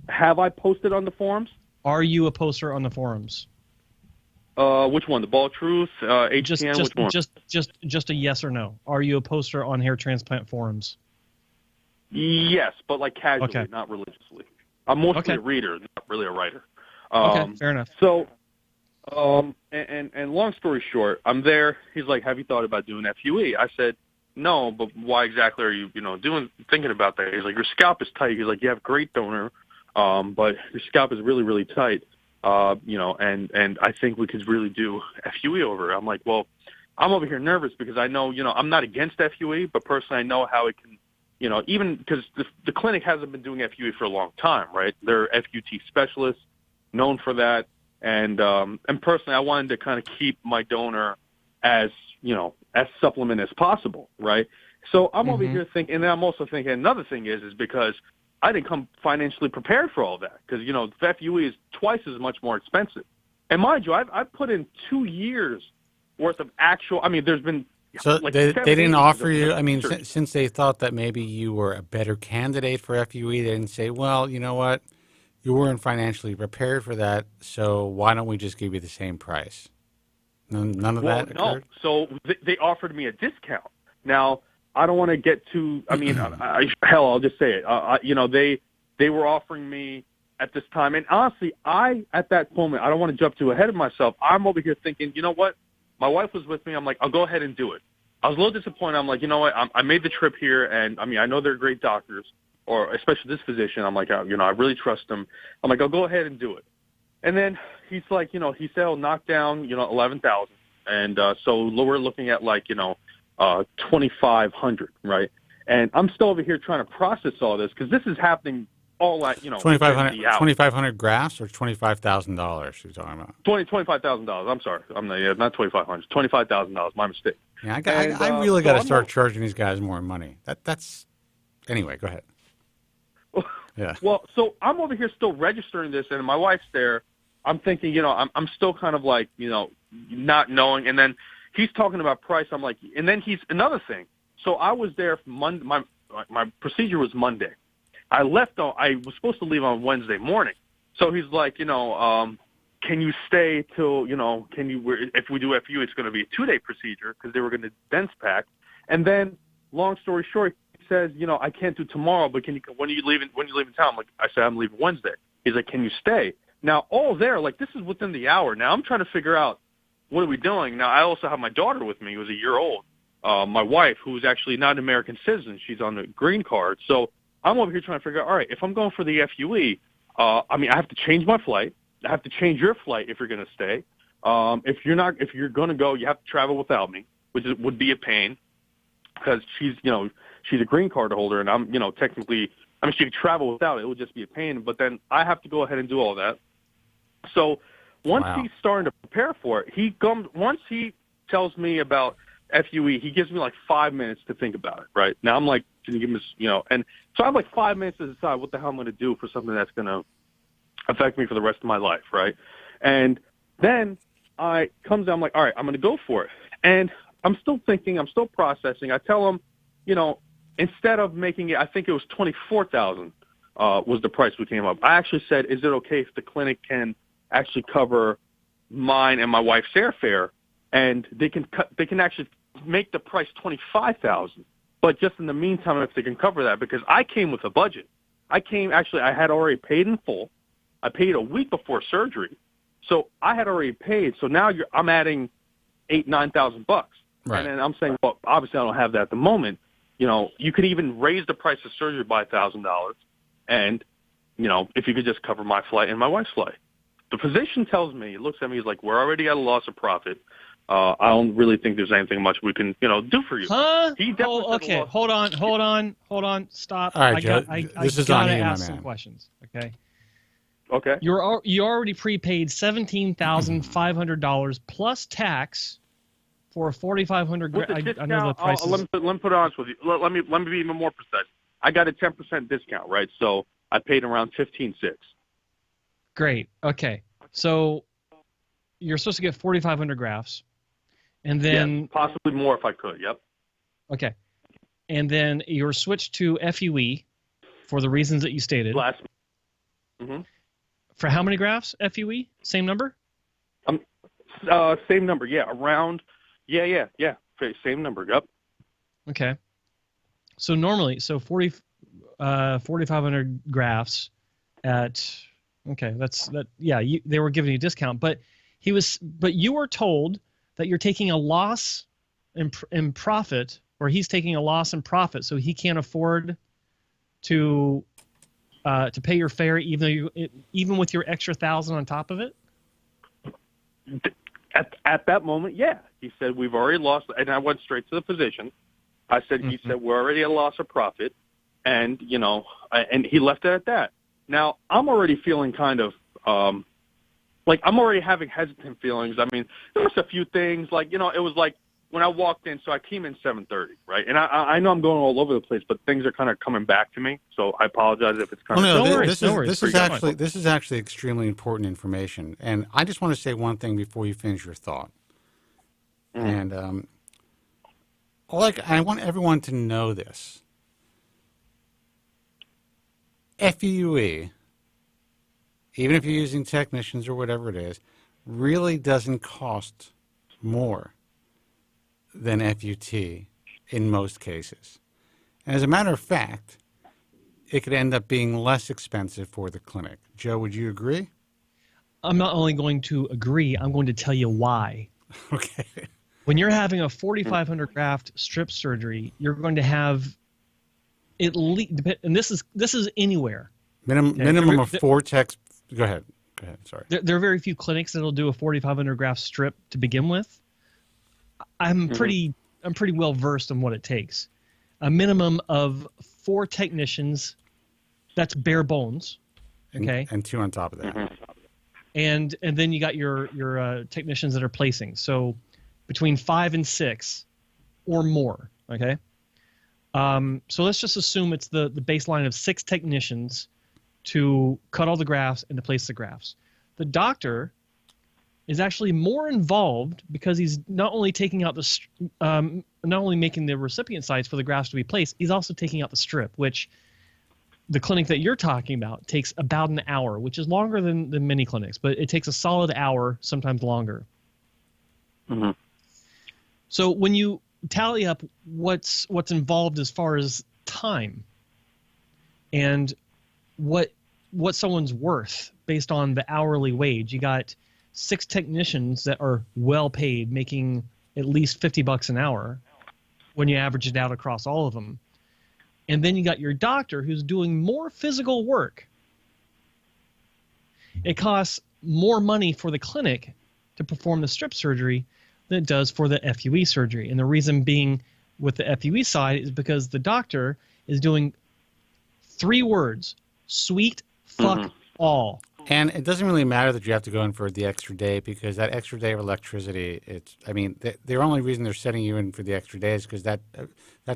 Have I posted on the forums? Are you a poster on the forums? Which one? The Ball Truth, HTN, which one? Just a yes or no. Are you a poster on hair transplant forums? Yes, but like casually, not religiously. I'm mostly a reader, not really a writer. Okay, fair enough. So, and long story short, I'm there. He's like, "Have you thought about doing FUE?" I said, "No, but why exactly are you, thinking about that?" He's like, "Your scalp is tight." He's like, "You have great donor, but your scalp is really, really tight." And I think we could really do FUE over it. I'm like, well, I'm over here nervous because I know, I'm not against FUE, but personally I know how it can, even because the clinic hasn't been doing FUE for a long time, right? They're FUT specialists, known for that. And personally I wanted to kind of keep my donor as supplement as possible, right? So I'm over here thinking, and I'm also thinking another thing is because I didn't come financially prepared for all that because, FUE is twice as much more expensive. And mind you, I've put in 2 years worth of actual. I mean, there's been. So like they 7 didn't days offer of you, I mean, surgery. since they thought that maybe you were a better candidate for FUE, they didn't say, well, you know what, you weren't financially prepared for that, so why don't we just give you the same price? None of that occurred? No. So they offered me a discount. Now, I don't want to get too, I mean, hell, I'll just say it. They were offering me at this time, and honestly, at that moment, I don't want to jump too ahead of myself. I'm over here thinking, you know what? My wife was with me. I'm like, I'll go ahead and do it. I was a little disappointed. I'm like, you know what? I made the trip here, and I mean, I know they're great doctors, or especially this physician. I'm like, I really trust them. I'm like, I'll go ahead and do it. And then he's like, he said I'll knock down, 11,000, and so we're looking at like, 2,500, right? And I'm still over here trying to process all this because this is happening all at 2,500 grafts or $25,000 you're talking about? $25,000. I'm sorry, not 2,500. $25,000. My mistake. Yeah, I really got to start charging these guys more money. That's anyway. Go ahead. Yeah. Well, so I'm over here still registering this, and my wife's there. I'm thinking, I'm still kind of like, not knowing. And then he's talking about price. I'm like, and then he's another thing. So I was there Monday. My procedure was Monday. I was supposed to leave on Wednesday morning. So he's like, can you stay till, if we do FU, it's going to be a 2-day procedure because they were going to dense pack. And then, long story short, he says, I can't do tomorrow, but when are you leaving town? I said, I'm leaving Wednesday. He's like, can you stay? Now, all there, like, this is within the hour. Now, I'm trying to figure out, what are we doing? Now, I also have my daughter with me, who's a year old. My wife, who's actually not an American citizen. She's on a green card. So I'm over here trying to figure out, all right, if I'm going for the FUE, I have to change my flight. I have to change your flight if you're going to stay. If you're going to go, you have to travel without me, which would be a pain because she's a green card holder, and I'm, technically, she could travel without it. It would just be a pain. But then I have to go ahead and do all that. So once he's starting to prepare for it, once he tells me about FUE, he gives me like 5 minutes to think about it, right? Now I'm like, can you give me, and so I have like 5 minutes to decide what the hell I'm going to do for something that's going to affect me for the rest of my life, right? And then I comes down, I'm like, all right, I'm going to go for it. And I'm still thinking, I'm still processing. I tell him, instead of making it, I think it was 24,000 was the price we came up. I actually said, is it okay if the clinic can actually cover mine and my wife's airfare, and they can actually make the price 25,000. But just in the meantime, if they can cover that, because I came with a budget. I had already paid in full. I paid a week before surgery, so I had already paid. So now I'm adding $8,000-9,000 bucks, right. And then I'm saying, well, obviously I don't have that at the moment. You could even raise the price of surgery by $1,000, and if you could just cover my flight and my wife's flight. The physician tells me, looks at me, he's like, we're already at a loss of profit. I don't really think there's anything much we can, do for you. Huh? He definitely okay. Hold on. Stop. All right, Joe. I this is on gotta you, my ask some man. questions. Okay. Okay. You already prepaid $17,500 plus tax for a 4,500. I know the price. Let me put it honest with you. Let me be even more precise. I got a 10% discount, right? So I paid around $15,600. Great. Okay. So you're supposed to get 4,500 grafts, and then possibly more if I could. Yep. Okay. And then you're switched to FUE for the reasons that you stated. Mm-hmm. For how many grafts? FUE? Same number? Same number. Yeah. Around. Yeah. Same number. Yep. Okay. So normally, 4,500 grafts at. Okay, they were giving you a discount, but you were told that you're taking a loss in profit, or he's taking a loss in profit, so he can't afford to pay your fare, even with your extra 1,000 on top of it. At that moment, yeah, he said we've already lost, and I went straight to the physician. I said, he said we're already at a loss of profit, and and he left it at that. Now, I'm already feeling kind of, I'm already having hesitant feelings. I mean, there was a few things, it was like when I walked in, so I came in 7:30, right? And I know I'm going all over the place, but things are kind of coming back to me, so I apologize if it's kind of... No worries. This is actually extremely important information, and I just want to say one thing before you finish your thought. And I want everyone to know this. FUE, even if you're using technicians or whatever it is, really doesn't cost more than FUT in most cases. And as a matter of fact, it could end up being less expensive for the clinic. Joe, would you agree? I'm not only going to agree, I'm going to tell you why. Okay. When you're having a 4,500 graft strip surgery, you're going to have at least, and this is anywhere. Minimum of 4 techs. Go ahead. Sorry. There are very few clinics that'll do a 4,500 graft strip to begin with. I'm pretty well versed on what it takes. A minimum of 4 technicians. That's bare bones. Okay. And 2 on top of that. And then you got your technicians that are placing. So between 5 and 6 or more. Okay. So let's just assume it's the baseline of 6 technicians to cut all the grafts and to place the grafts. The doctor is actually more involved because he's not only taking out not only making the recipient sites for the grafts to be placed, he's also taking out the strip, which the clinic that you're talking about takes about an hour, which is longer than many clinics, but it takes a solid hour, sometimes longer. So when you tally up what's involved as far as time and what someone's worth based on the hourly wage, you got 6 technicians that are well paid, making at least $50 an hour when you average it out across all of them. And then you got your doctor who's doing more physical work. It costs more money for the clinic to perform the strip surgery than it does for the FUE surgery. And the reason being with the FUE side is because the doctor is doing 3 words: sweet fuck all. And it doesn't really matter that you have to go in for the extra day, because that extra day of electricity, the only reason they're setting you in for the extra day is because that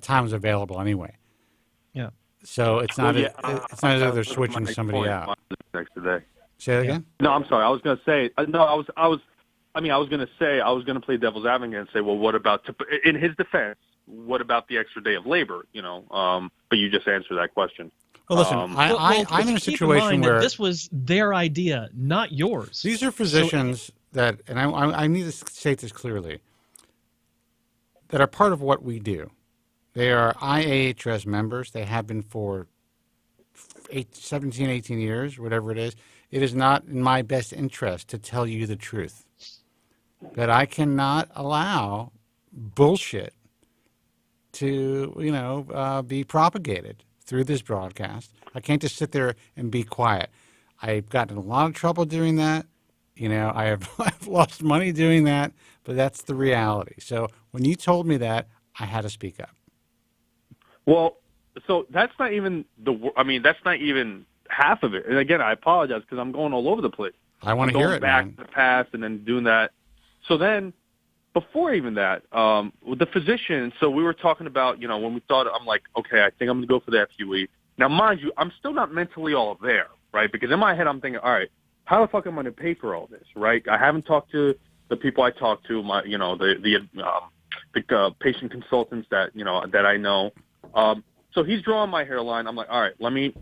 time is available anyway. Yeah. So it's not it's not as though they're switching somebody out. Extra day. Say that again? No, I'm sorry. I was going to say I was going to play devil's advocate and say, well, what about in his defense? What about the extra day of labor? But you just answered that question. Well, listen, I'm in a situation where this was their idea, not yours. These are physicians that, and I need to state this clearly, that are part of what we do. They are IAHS members. They have been for 17, 18 years, whatever it is. It is not in my best interest to tell you the truth. That I cannot allow bullshit to, be propagated through this broadcast. I can't just sit there and be quiet. I've gotten in a lot of trouble doing that. I've lost money doing that, but that's the reality. So when you told me that, I had to speak up. Well, so that's not even that's not even half of it. And again, I apologize because I'm going all over the place. I want to hear it, back man. to the past and then doing that. So then, before even that, with the physician, so we were talking about, when we thought, I'm like, okay, I think I'm going to go for the FUE. Now, mind you, I'm still not mentally all there, right? Because in my head, I'm thinking, all right, how the fuck am I going to pay for all this, right? I haven't talked to the people I talked to, the patient consultants that I know. So he's drawing my hairline. I'm like, all right, let me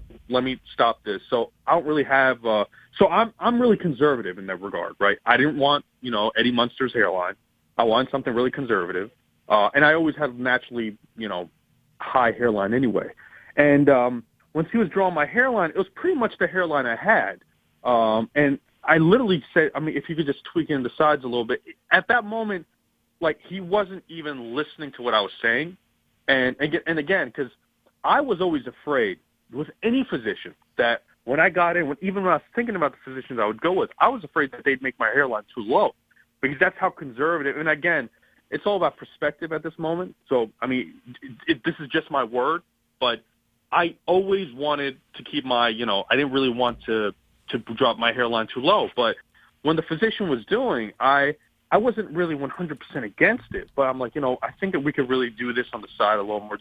stop this. So I don't really have. So I'm really conservative in that regard, right? I didn't want Eddie Munster's hairline. I wanted something really conservative, and I always have naturally high hairline anyway. And once he was drawing my hairline, it was pretty much the hairline I had. And I literally said, if you could just tweak in the sides a little bit. At that moment, like, he wasn't even listening to what I was saying. And again, because I was always afraid with any physician that when I got in, even when I was thinking about the physicians I would go with, I was afraid that they'd make my hairline too low because that's how conservative. And again, it's all about perspective at this moment. So, this is just my word, but I always wanted to keep my, I didn't really want to drop my hairline too low. But when the physician was doing, I wasn't really 100% against it, but I'm like, I think that we could really do this on the side a little more.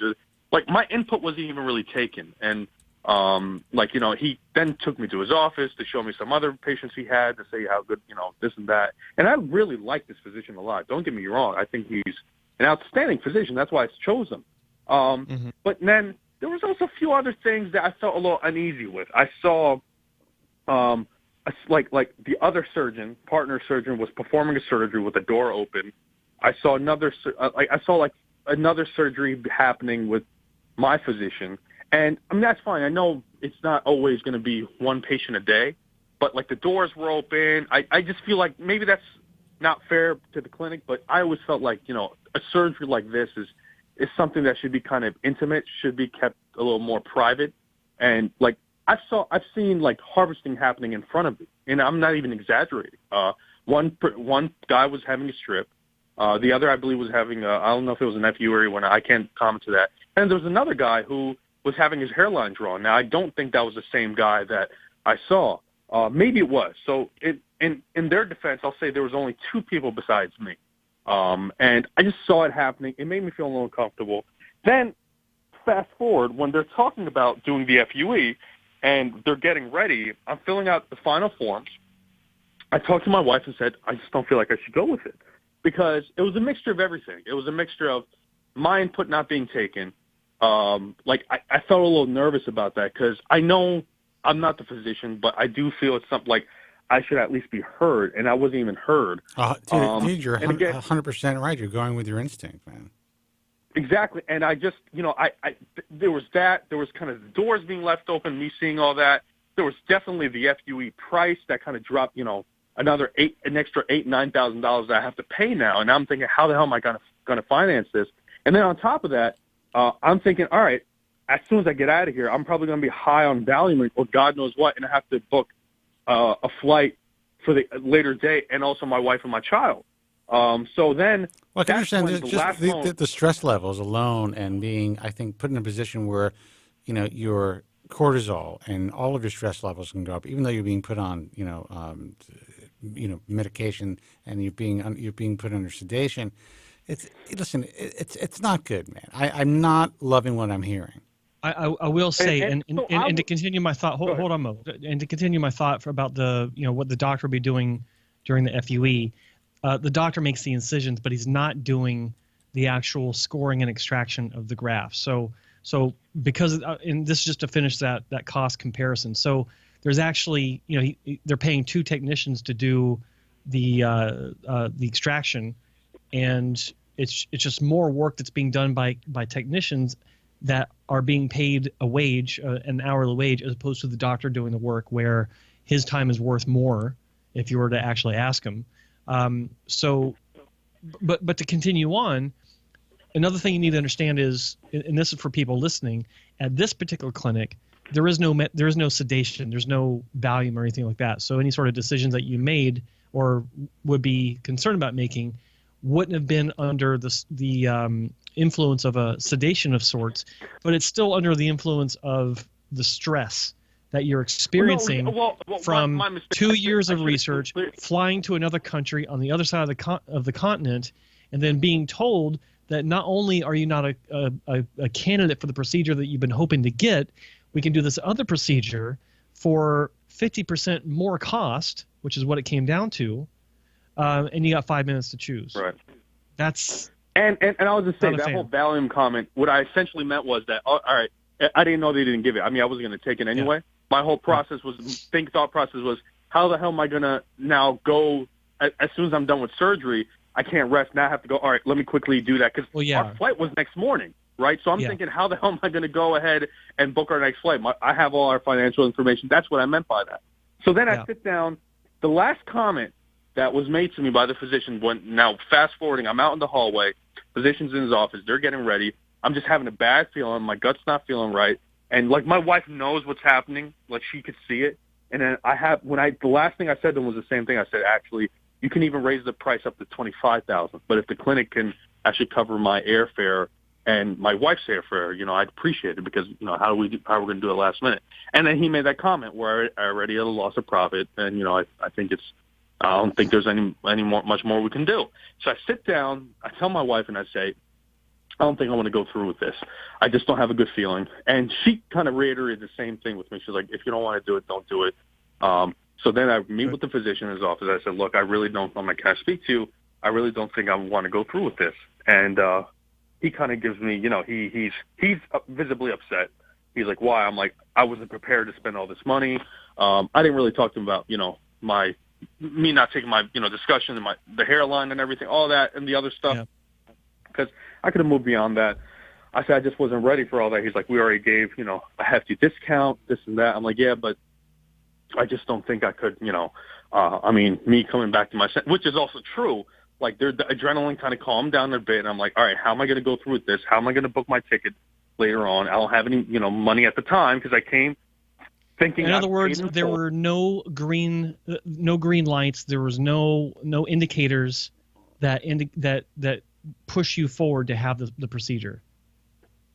Like, my input wasn't even really taken. And He then took me to his office to show me some other patients he had, to say how good, this and that. And I really like this physician a lot. Don't get me wrong. I think he's an outstanding physician. That's why I chose him. But then there was also a few other things that I felt a little uneasy with. I saw, the other surgeon, partner surgeon, was performing a surgery with the door open. I saw another surgery happening with my physician. And I mean, that's fine. I know it's not always going to be one patient a day, but the doors were open. I just feel like maybe that's not fair to the clinic, but I always felt like, a surgery like this is something that should be kind of intimate, should be kept a little more private. And I've seen harvesting happening in front of me, and I'm not even exaggerating. One guy was having a strip. The other, I believe, was having I don't know if it was an FU or one. I can't comment to that. And there was another guy who was having his hairline drawn. Now, I don't think that was the same guy that I saw. Maybe it was. So in their defense, I'll say there was only two people besides me. And I just saw it happening. It made me feel a little uncomfortable. Then, fast forward, when they're talking about doing the FUE and they're getting ready, I'm filling out the final forms. I talked to my wife and said, I just don't feel like I should go with it. Because it was a mixture of everything. It was a mixture of my input not being taken. I felt a little nervous about that because I know I'm not the physician, but I do feel it's something I should at least be heard, and I wasn't even heard. Dude, you're 100% right. You're going with your instinct, man. Exactly, and I just, there was that. There was kind of the doors being left open, me seeing all that. There was definitely the FUE price that kind of dropped, an extra $8,000-$9,000 that I have to pay now, and I'm thinking, how the hell am I going to finance this? And then on top of that, I'm thinking, all right, as soon as I get out of here, I'm probably going to be high on Valium or God knows what, and I have to book a flight for the later date, and also my wife and my child. So then, well, I can understand the stress levels alone, and being, I think, put in a position where, your cortisol and all of your stress levels can go up, even though you're being put on, medication, and you're being put under sedation. It's not good, man. I'm not loving what I'm hearing. I will say, and to continue my thought, hold on, Mo, and to continue my thought about the, what the doctor will be doing during the FUE, the doctor makes the incisions, but he's not doing the actual scoring and extraction of the graft. So because, and this is just to finish that cost comparison. So there's actually, they're paying two technicians to do the extraction, and it's just more work that's being done by technicians that are being paid a wage, an hourly wage, as opposed to the doctor doing the work where his time is worth more if you were to actually ask him. But to continue on, another thing you need to understand is, and this is for people listening, at this particular clinic, there is no sedation, there's no Valium or anything like that. So any sort of decisions that you made or would be concerned about making wouldn't have been under the influence of a sedation of sorts, but it's still under the influence of the stress that you're experiencing from 2 years of research, flying to another country on the other side of the continent, and then being told that not only are you not a candidate for the procedure that you've been hoping to get, we can do this other procedure for 50% more cost, which is what it came down to, and you got 5 minutes to choose. Right. That's and I was just saying that whole Valium comment. What I essentially meant was that, all right, I didn't know they didn't give it. I mean, I was going to take it anyway. Yeah. My whole process thought process was, how the hell am I going to now go as soon as I'm done with surgery? I can't rest. Now I have to go, all right, let me quickly do that, because our flight was next morning, right? So I'm thinking, how the hell am I going to go ahead and book our next flight? I have all our financial information. That's what I meant by that. So then I sit down. The last comment that was made to me by the physician, now fast forwarding, I'm out in the hallway, physician's in his office, they're getting ready. I'm just having a bad feeling. My gut's not feeling right. And my wife knows what's happening. She could see it. And then the last thing I said to him was the same thing. I said, actually, you can even raise the price up to $25,000. But if the clinic can actually cover my airfare and my wife's airfare, I'd appreciate it, because, how are we going to do it last minute? And then he made that comment where I already had a loss of profit. And, I think I don't think there's much more we can do. So I sit down, I tell my wife, and I say, I don't think I want to go through with this. I just don't have a good feeling. And she kind of reiterated the same thing with me. She's like, if you don't want to do it, don't do it. So then I meet with the physician in his office. I said, look, I really don't, I'm like, can I speak to you? I really don't think I want to go through with this. And he kind of gives me, he's visibly upset. He's like, why? I'm like, I wasn't prepared to spend all this money. I didn't really talk to him about, me not taking my, discussion and the hairline and everything, all that and the other stuff. Because I could have moved beyond that. I said I just wasn't ready for all that. He's like, we already gave, a hefty discount, this and that. I'm like, yeah, but I just don't think I could, me coming back to my set, which is also true. Like, the adrenaline kind of calmed down a bit. And I'm like, all right, how am I going to go through with this? How am I going to book my ticket later on? I don't have any, money at the time because I came thinking. In other words, there were no green lights. There was no indicators that push you forward to have the procedure.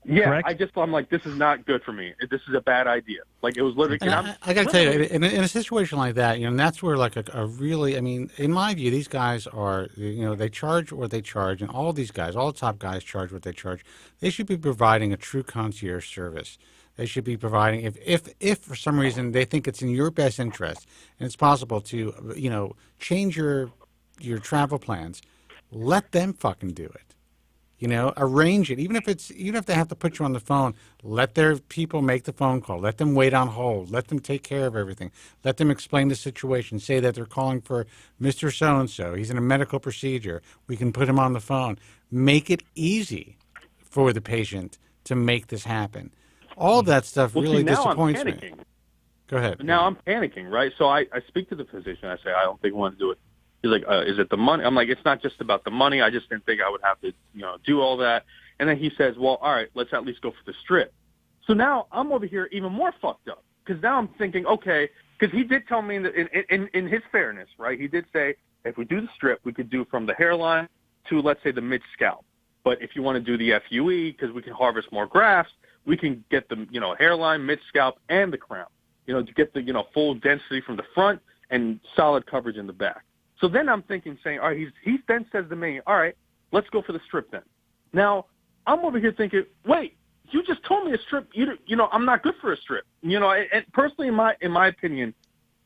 Yeah, correct? I'm like, this is not good for me. This is a bad idea. Like, it was literally. I got to tell you, in a situation like that, and that's where like a really, in my view, these guys are, they charge what they charge, and all these guys, all the top guys charge what they charge. They should be providing a true concierge service. They should be providing, if for some reason they think it's in your best interest, and it's possible to, change your travel plans, let them fucking do it. Arrange it. Even if they have to put you on the phone, let their people make the phone call. Let them wait on hold. Let them take care of everything. Let them explain the situation. Say that they're calling for Mr. So-and-so. He's in a medical procedure. We can put him on the phone. Make it easy for the patient to make this happen. All that stuff really disappoints me. Go ahead. Now I'm panicking, right? So I speak to the physician. I say, I don't think I want to do it. He's like, is it the money? I'm like, it's not just about the money. I just didn't think I would have to, do all that. And then he says, well, all right, let's at least go for the strip. So now I'm over here even more fucked up because now I'm thinking, okay, because he did tell me that in his fairness, right, he did say if we do the strip, we could do from the hairline to, let's say, the mid-scalp. But if you want to do the FUE, because we can harvest more grafts, we can get the, hairline, mid-scalp, and the crown, to get the, full density from the front and solid coverage in the back. So then I'm saying, all right, he then says to me, all right, let's go for the strip then. Now, I'm over here thinking, wait, you just told me a strip, I'm not good for a strip. And personally, in my opinion,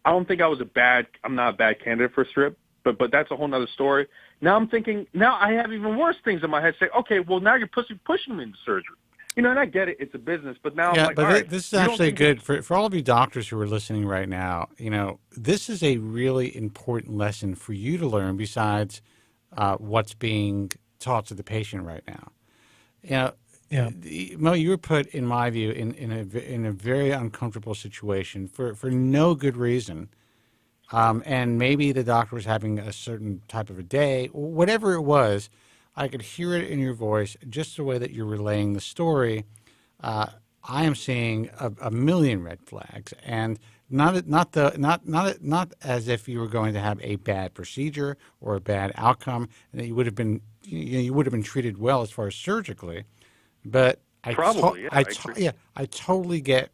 I don't think I'm not a bad candidate for a strip, but that's a whole nother story. Now I'm thinking, now I have even worse things in my head. Say, okay, well, now you're pushing me into surgery. And I get it. It's a business. But now I'm like, but all right, this is actually good for all of you doctors who are listening right now. This is a really important lesson for you to learn besides what's being taught to the patient right now. Mo, you were put, in my view, in a very uncomfortable situation for no good reason. And maybe the doctor was having a certain type of a day, whatever it was. I could hear it in your voice, just the way that you're relaying the story. I am seeing a million red flags, and not as if you were going to have a bad procedure or a bad outcome, and that you would have been treated well as far as surgically. But I totally get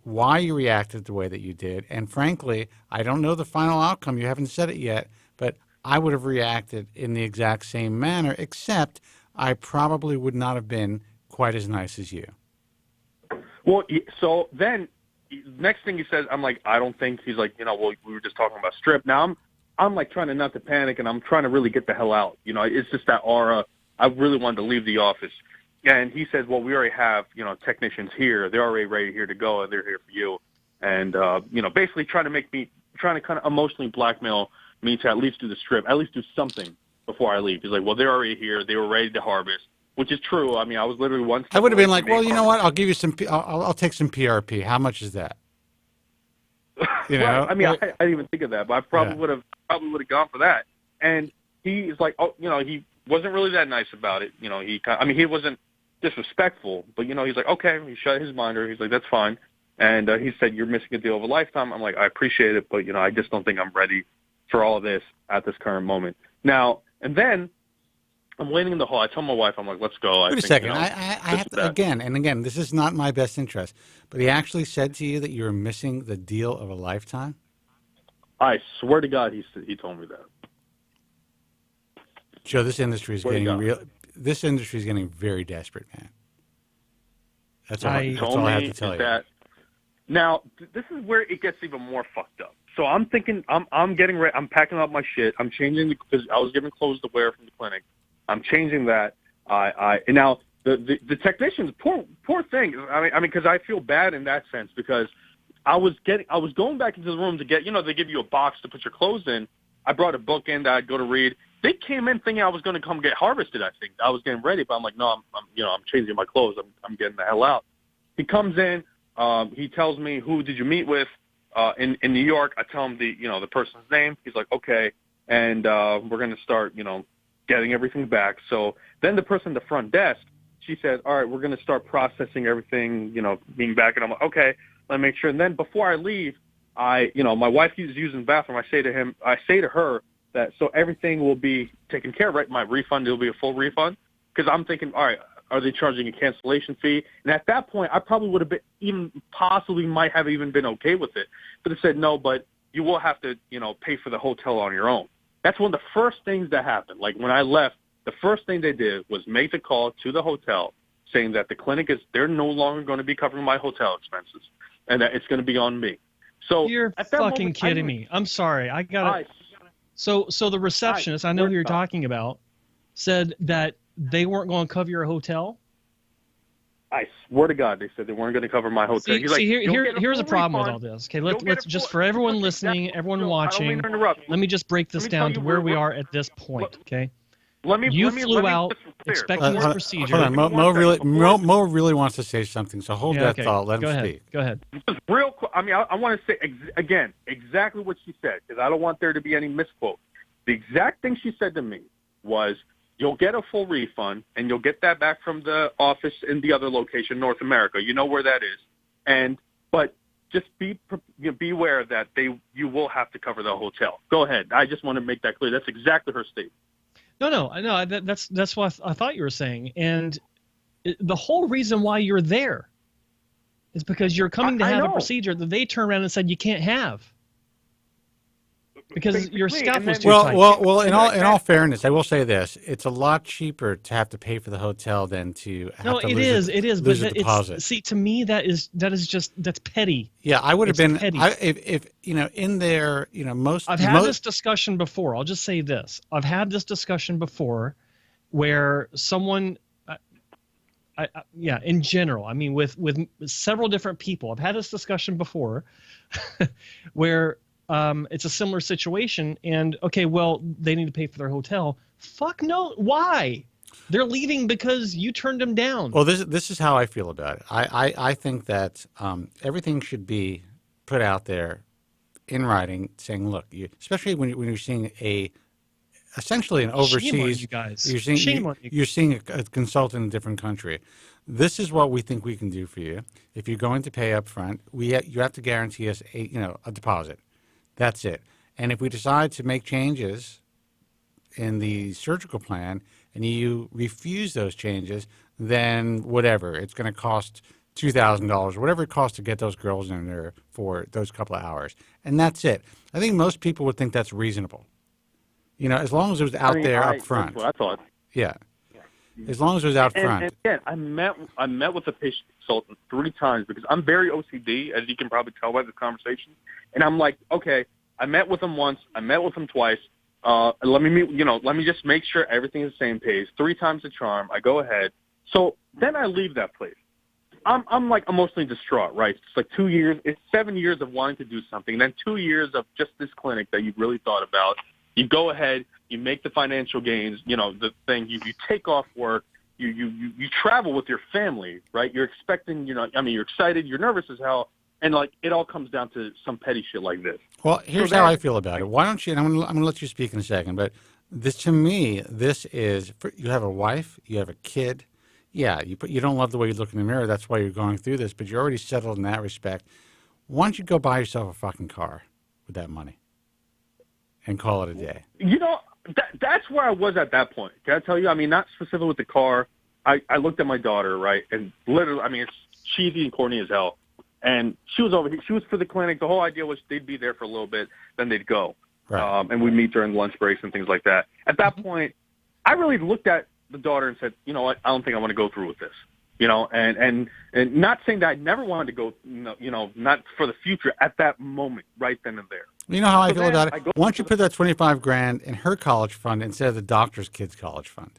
why you reacted the way that you did, and frankly, I don't know the final outcome. You haven't said it yet, but I would have reacted in the exact same manner, except I probably would not have been quite as nice as you. Well, so then next thing he says, I'm like, I don't think. He's like, well, we were just talking about strip. Now I'm like trying not to panic, and I'm trying to really get the hell out. It's just that aura. I really wanted to leave the office. And he says, well, we already have, technicians here. They're already ready here to go, and they're here for you. And, basically trying to kind of emotionally blackmail me to at least do the strip, at least do something before I leave. He's like, well, they're already here. They were ready to harvest, which is true. I mean, I was literally one step I would have away been like, from well, being you know what? I'll give you some. I'll take some PRP. How much is that? Right. I mean, I didn't even think of that, but I probably would have gone for that. And he's like, oh, he wasn't really that nice about it. He wasn't disrespectful, but he's like, okay. He shut his minder. He's like, that's fine. And he said, you're missing a deal of a lifetime. I'm like, I appreciate it, but I just don't think I'm ready for all of this at this current moment. Now, and then I'm waiting in the hall. I tell my wife, I'm like, let's go. Wait a second. I have to, again, this is not in my best interest, but he actually said to you that you were missing the deal of a lifetime? I swear to God, he told me that. Joe, this industry is getting real. this industry is getting very desperate, man. That's all I have to tell you. That, now, this is where it gets even more fucked up. So I'm thinking, I'm getting ready. I'm packing up my shit. I'm changing because I was given clothes to wear from the clinic. I'm changing that. And now the technicians, poor thing. I mean, because I feel bad in that sense because I was going back into the room to get, they give you a box to put your clothes in. I brought a book in that I'd go to read. They came in thinking I was going to come get harvested. I think I was getting ready, but I'm like, no, I'm changing my clothes. I'm getting the hell out. He comes in. He tells me, who did you meet with in New York? I tell him the person's name. He's like, okay, and we're going to start, getting everything back. So then the person at the front desk, she said, all right, we're going to start processing everything, being back. And I'm like, okay, let me make sure. And then before I leave, my wife is using the bathroom. I say to her that so everything will be taken care of, right? My refund will be a full refund because I'm thinking, all right, are they charging a cancellation fee? And at that point, I probably would have been might have even been okay with it. But it said no, but you will have to pay for the hotel on your own. That's one of the first things that happened. Like when I left, the first thing they did was make the call to the hotel saying that the clinic they're no longer going to be covering my hotel expenses and that it's going to be on me. So you're fucking kidding me. I'm sorry. I got it. So the receptionist, I know who you're talking about, said that they weren't going to cover your hotel. I swear to God, they said they weren't going to cover my hotel. Here's a problem with all this. Okay, let's just for everyone listening, everyone watching, let me just break this down to where we are at this point. Okay. You flew out expecting this procedure. Hold on, Mo really wants to say something, so hold that thought. Let him speak. Go ahead. Just real quick. I mean, I want to say again exactly what she said because I don't want there to be any misquote. The exact thing she said to me was, "You'll get a full refund, and you'll get that back from the office in the other location, North America. You know where that is, but just be aware that you will have to cover the hotel." Go ahead. I just want to make that clear. That's exactly her statement. No. That's what I thought you were saying. And the whole reason why you're there is because you're coming to have a procedure that they turned around and said you can't have because your scalp was too tight. Well. In all fairness, I will say this: it's a lot cheaper to have to pay for the hotel than to have to lose a deposit. See, to me, that's petty. Yeah, I would have been if in there, most. I've had this discussion before. I'll just say this: I've had this discussion before, where someone, in general, I mean, with several different people, I've had this discussion before, where. It's a similar situation, and okay, well, they need to pay for their hotel. Fuck no! Why? They're leaving because you turned them down. Well, this is how I feel about it. I think that everything should be put out there in writing, saying, look, especially when you're seeing essentially an overseas. Shame on you guys. You're seeing a consultant in a different country. This is what we think we can do for you. If you're going to pay up front, you have to guarantee us a deposit. That's it. And if we decide to make changes in the surgical plan and you refuse those changes, then whatever. It's going to cost $2,000, whatever it costs to get those girls in there for those couple of hours. And that's it. I think most people would think that's reasonable. As long as it was out there up front. That's what I thought. Yeah. As long as it was out front. And again, I met with a patient consultant 3 times because I'm very OCD, as you can probably tell by the conversation. And I'm like, okay, I met with him once, I met with him twice. Let me just make sure everything is the same page. 3 times the charm. I go ahead. So then I leave that place. I'm like emotionally distraught, right? It's like 2 years. It's 7 years of wanting to do something, then 2 years of just this clinic that you really thought about. You go ahead, you make the financial gains, the thing, you take off work, you travel with your family, right? You're expecting, you're excited, you're nervous as hell, and like it all comes down to some petty shit like this. Well, here's how I feel about it. Why don't you, and I'm going to let you speak in a second, but to me, this is, you have a wife, you have a kid. Yeah, you don't love the way you look in the mirror, that's why you're going through this, but you're already settled in that respect. Why don't you go buy yourself a fucking car with that money? And call it a day. That's where I was at that point. Can I tell you? I mean, not specifically with the car. I looked at my daughter, right, and literally, I mean, it's cheesy and corny as hell. And she was over here. She was for the clinic. The whole idea was they'd be there for a little bit, then they'd go. Right. And we'd meet during lunch breaks and things like that. At that point, I really looked at the daughter and said, you know what, I don't think I want to go through with this. You know, and not saying that I never wanted to go, you know, not for the future at that moment, right then and there. You know how I feel about it? Why don't you put that $25,000 in her college fund instead of the doctor's kid's college fund?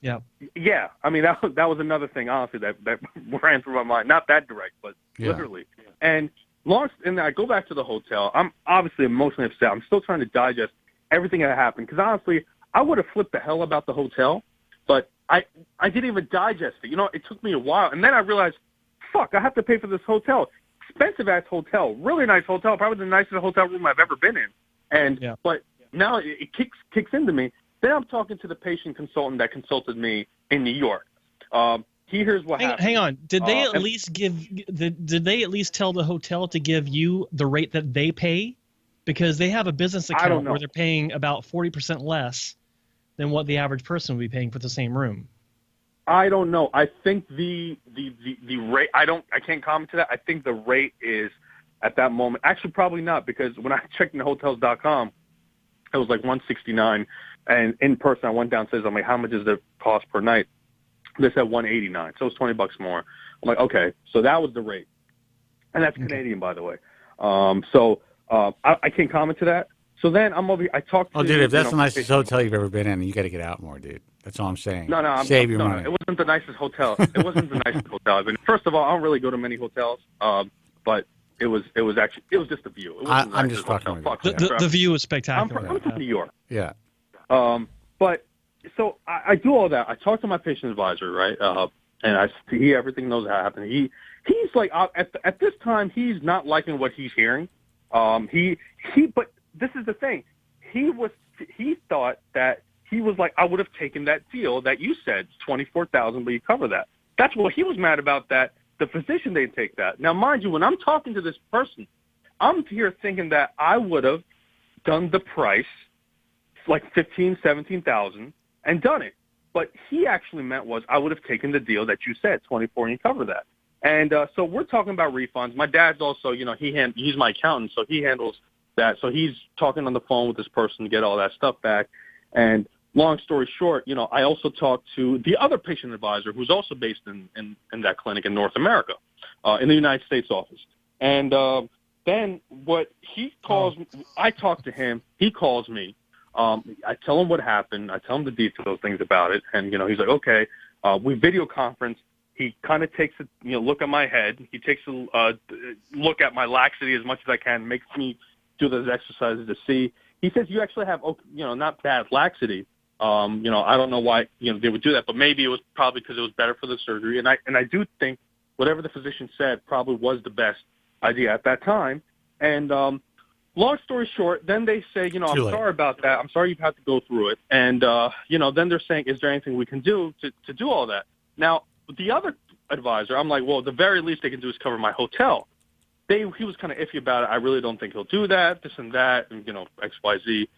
Yeah. Yeah. I mean, that was another thing, honestly, that ran through my mind. Not that direct, but literally. And I go back to the hotel. I'm obviously emotionally upset. I'm still trying to digest everything that happened because, honestly, I would have flipped the hell about the hotel, but I didn't even digest it. You know, it took me a while. And then I realized, fuck, I have to pay for this hotel. Expensive-ass hotel, really nice hotel, probably the nicest hotel room I've ever been in. And But now it kicks into me. Then I'm talking to the patient consultant that consulted me in New York. Here's what happened. Hang on. Did they at least did they at least tell the hotel to give you the rate that they pay? Because they have a business account where they're paying about 40% less than what the average person would be paying for the same room. I don't know. I think the rate, I can't comment to that. I think the rate is at that moment. Actually, probably not, because when I checked in hotels.com, it was like $169, and in person I went downstairs. I'm like, how much is the cost per night? They said $189, so it's $20 more. I'm like, okay, so that was the rate, and that's Canadian, by the way. I can't comment to that. So then I'm over here. I talked to... Oh, dude, if that's the nicest hotel you've ever been in, you got to get out more, dude. That's all I'm saying. No, Save your money. It wasn't the nicest hotel. It wasn't the nicest hotel. I mean, first of all, I don't really go to many hotels, but it was just the view. I'm just fucking with you. The view was spectacular. I'm from New York. Yeah. But so I do all that. I talk to my patient advisor, right? And everything knows how it happened. He's like at this time he's not liking what he's hearing. But this is the thing. He thought that he was like, I would have taken that deal that you said, $24,000, but you cover that. That's what he was mad about, that the physician didn't take that. Now, mind you, when I'm talking to this person, I'm here thinking that I would have done the price, like $15,000, $17,000, and done it. But he actually meant was I would have taken the deal that you said, 24, and you cover that. And so we're talking about refunds. My dad's also, you know, he's my accountant, so he handles that. So he's talking on the phone with this person to get all that stuff back. And long story short, you know, I also talked to the other patient advisor who's also based in that clinic in North America, in the United States office. And then what he calls, I talk to him, he calls me. I tell him what happened. I tell him the details, things about it. And, you know, he's like, okay, we video conference. He kind of takes a look at my head. He takes a look at my laxity as much as I can, makes me do those exercises to see. He says, you actually have, not bad laxity. I don't know why, they would do that, but maybe it was probably because it was better for the surgery. And I do think whatever the physician said probably was the best idea at that time. And long story short, then they say, I'm sorry about that. I'm sorry you've had to go through it. And, then they're saying, is there anything we can do to do all that? Now, the other advisor, I'm like, well, the very least they can do is cover my hotel. He was kind of iffy about it. I really don't think he'll do that, this and that, and, X, Y, Z.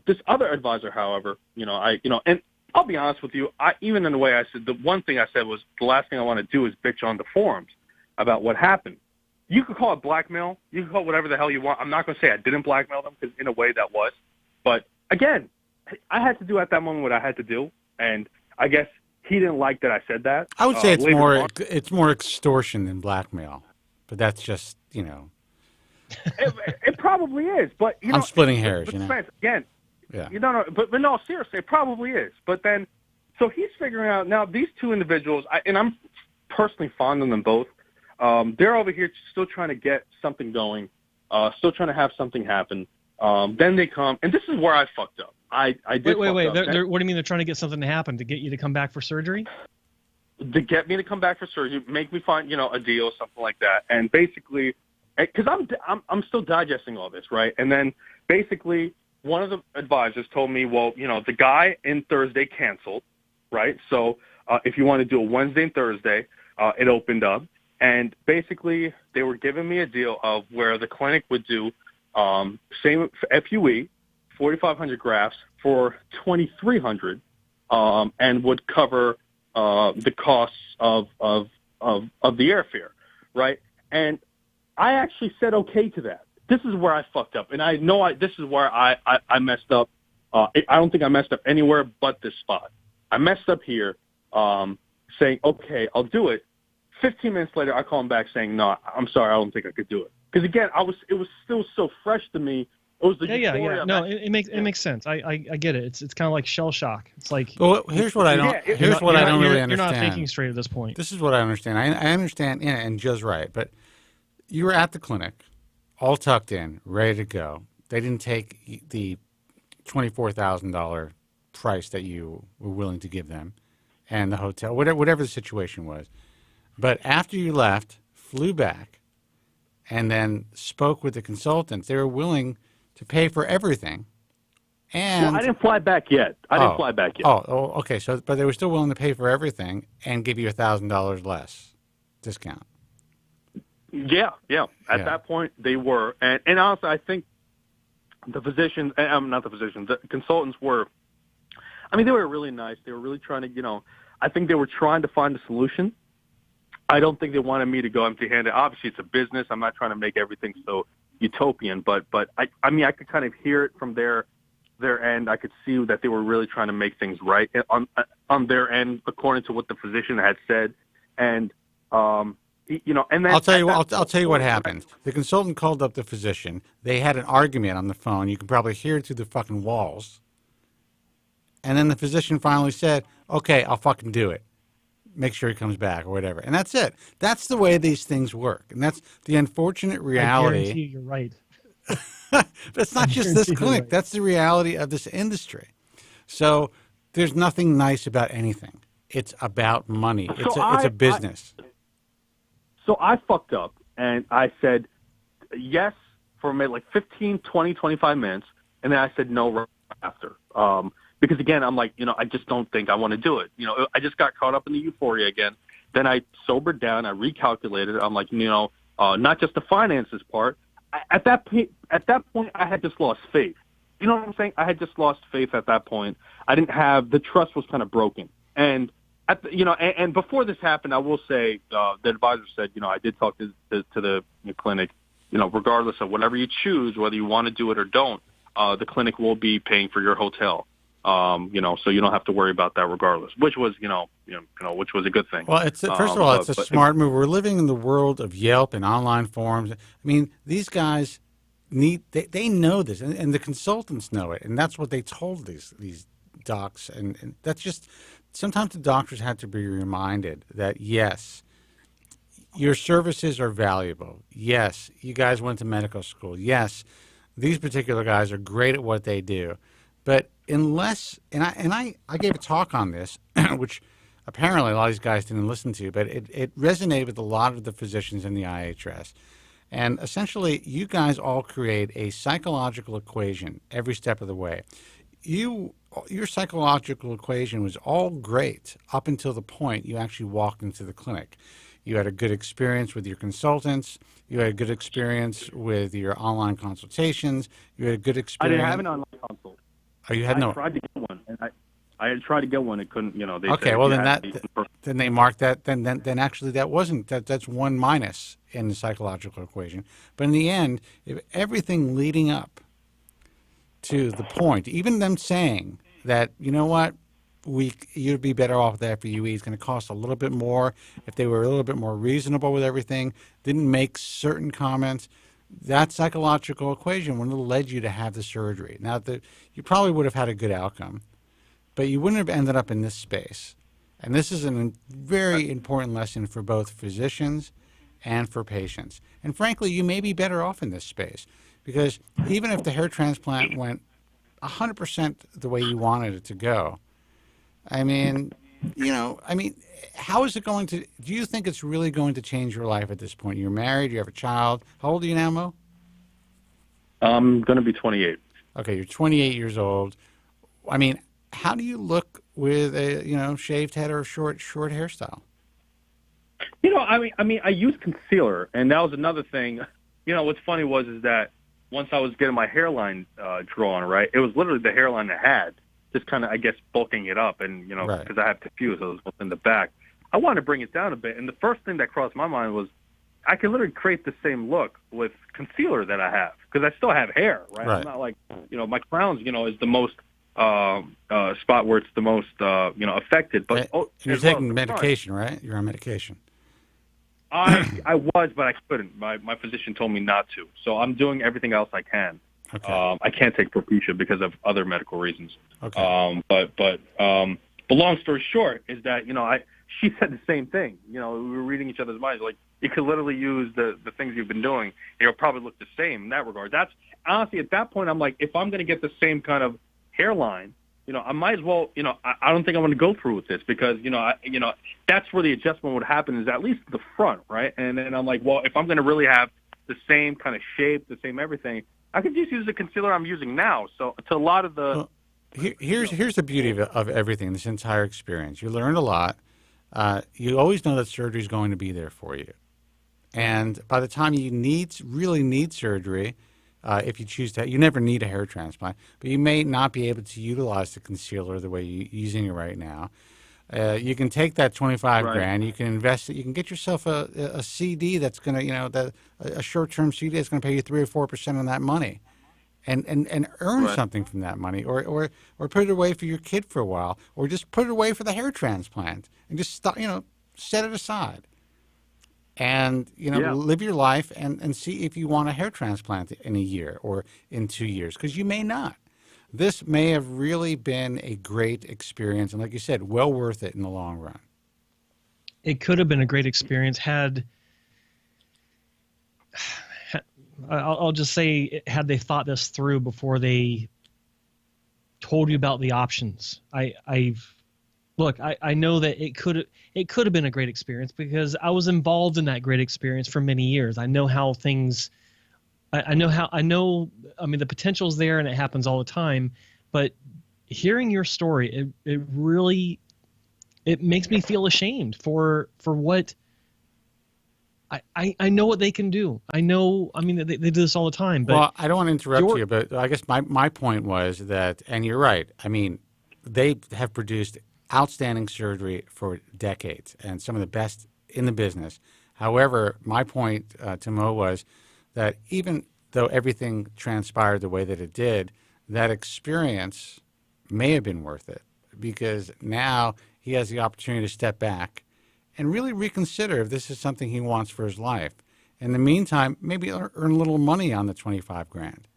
This other advisor, however, and I'll be honest with you, even in the way I said, the one thing I said was the last thing I want to do is bitch on the forums about what happened. You could call it blackmail. You can call it whatever the hell you want. I'm not going to say I didn't blackmail them, because in a way that was. But, again, I had to do at that moment what I had to do, and I guess he didn't like that I said that. I would say it's more extortion than blackmail, but that's just, It probably is, but I'm splitting hairs. Spence, again, yeah. But no, seriously, it probably is. But then, so he's figuring out now these two individuals, and I'm personally fond of them both. They're over here still trying to get something going, still trying to have something happen. Then they come, and this is where I fucked up. I did. Wait. What do you mean they're trying to get something to happen, to get you to come back for surgery? To get me to come back for surgery, make me find a deal, something like that, and basically, because I'm still digesting all this, right? And then basically, one of the advisors told me, well, the guy in Thursday canceled, right? So if you want to do a Wednesday and Thursday, it opened up, and basically they were giving me a deal of where the clinic would do same FUE, 4,500 grafts for 2,300, and would cover the costs of the airfare, right? And I actually said okay to that. This is where I fucked up, and I know this is where I messed up. I don't think I messed up anywhere but this spot. I messed up here, saying, okay, I'll do it. 15 minutes later, I call him back saying, no, I'm sorry, I don't think I could do it. Because again, it was still so fresh to me. It was the euphoria. No, it makes sense. I get it. It's kind of like shell shock. It's like, well, here's what I don't really understand. You're not thinking straight at this point. This is what I understand. I understand, and Joe's right, but you were at the clinic, all tucked in, ready to go. They didn't take the $24,000 price that you were willing to give them, and the hotel, whatever the situation was. But after you left, flew back, and then spoke with the consultants, they were willing to pay for everything. And well, I didn't fly back yet. Oh, okay. So, but they were still willing to pay for everything and give you $1,000 less discount. Yeah. At that point, they were, and honestly, I think the physicians, not the physicians, the consultants were. I mean, they were really nice. They were really trying to, I think they were trying to find a solution. I don't think they wanted me to go empty-handed. Obviously, it's a business. I'm not trying to make everything so utopian, but I mean, I could kind of hear it from their end. I could see that they were really trying to make things right on their end, according to what the physician had said. And and then I'll tell you what happened. The consultant called up the physician. They had an argument on the phone. You can probably hear it through the fucking walls. And then the physician finally said, "Okay, I'll fucking do it. Make sure he comes back," or whatever. And that's it. That's the way these things work. And that's the unfortunate reality. I guarantee you're right. But it's not just this clinic. Right. That's the reality of this industry. So there's nothing nice about anything. It's about money. It's a business. So I fucked up, and I said yes for maybe like 15, 20, 25 minutes, and then I said no right after. Because, again, I'm like, I just don't think I want to do it. I just got caught up in the euphoria again. Then I sobered down. I recalculated. I'm like, not just the finances part. At that point, I had just lost faith. You know what I'm saying? I had just lost faith at that point. I didn't have – the trust was kind of broken. And, and before this happened, I will say the advisor said, I did talk to the clinic, regardless of whatever you choose, whether you want to do it or don't, the clinic will be paying for your hotel. So you don't have to worry about that regardless, which was, which was a good thing. Well, first of all, it's a smart move. We're living in the world of Yelp and online forums. I mean, these guys they know this, and the consultants know it, and that's what they told these docs. And that's just, sometimes the doctors have to be reminded that, yes, your services are valuable. Yes, you guys went to medical school. Yes, these particular guys are great at what they do. But unless, and I gave a talk on this, which apparently a lot of these guys didn't listen to, but it resonated with a lot of the physicians in the IHS. And essentially, you guys all create a psychological equation every step of the way. Your psychological equation was all great up until the point you actually walked into the clinic. You had a good experience with your consultants. You had a good experience with your online consultations. You had a good experience. I didn't have an online consult. Oh, you had no. I tried to get one, and I had tried to get one. It couldn't. They okay, said, well then they marked that. Then actually that wasn't that's one minus in the psychological equation. But in the end, if everything leading up to the point, even them saying that, you know what, you'd be better off with the FUE. It's going to cost a little bit more. If they were a little bit more reasonable with everything, didn't make certain comments. That psychological equation would have led you to have the surgery. Now, you probably would have had a good outcome, but you wouldn't have ended up in this space. And this is a very important lesson for both physicians and for patients. And frankly, you may be better off in this space, because even if the hair transplant went 100% the way you wanted it to go, I mean, how is it going to, do you think it's really going to change your life at this point? You're married, you have a child. How old are you now, Mo? I'm going to be 28. Okay, you're 28 years old. I mean, how do you look with a, shaved head or a short hairstyle? I use concealer, and that was another thing. What's funny is that once I was getting my hairline drawn, right, it was literally the hairline I had, just kind of, I guess, bulking it up, and, because I have diffuse, so it was in the back. I wanted to bring it down a bit, and the first thing that crossed my mind was I could literally create the same look with concealer that I have, because I still have hair, right? I'm not like, my crowns, is the most spot where it's the most affected. But you're taking medication, right? You're on medication. I was, but I couldn't. My physician told me not to. So I'm doing everything else I can. Okay. I can't take Propecia because of other medical reasons. Okay. But long story short is that she said the same thing. We were reading each other's minds. Like, you could literally use the things you've been doing. It'll probably look the same in that regard. That's honestly, at that point, I'm like, if I'm going to get the same kind of hairline, I might as well, I don't think I'm going to go through with this because, that's where the adjustment would happen, is at least the front, right? And then I'm like, well, if I'm going to really have the same kind of shape, the same everything, I could just use the concealer I'm using now. So to a lot of the... Well, here's the beauty of everything, this entire experience. You learned a lot. You always know that surgery is going to be there for you. And by the time you really need surgery, if you choose to, you never need a hair transplant, but you may not be able to utilize the concealer the way you're using it right now. You can take that 25 grand, you can invest it, you can get yourself a CD that's going to, a short-term CD that's going to pay you 3 or 4% on that money, and earn something from that money, or put it away for your kid for a while, or just put it away for the hair transplant, and just stop, set it aside. And, live your life and see if you want a hair transplant in a year or in 2 years, because you may not. This may have really been a great experience, and like you said, well worth it in the long run. It could have been a great experience I'll just say, had they thought this through before they told you about the options. I know that it could have been a great experience because I was involved in that great experience for many years. I know how things, I mean, the potential's there and it happens all the time, but hearing your story, it really makes me feel ashamed for what I know what they can do. I know, they do this all the time. But well, I don't want to interrupt you, but I guess my point was that, and you're right, they have produced outstanding surgery for decades and some of the best in the business. However, my point to Mo was that even though everything transpired the way that it did, that experience may have been worth it, because now he has the opportunity to step back and really reconsider if this is something he wants for his life. In the meantime, maybe earn a little money on the 25 grand,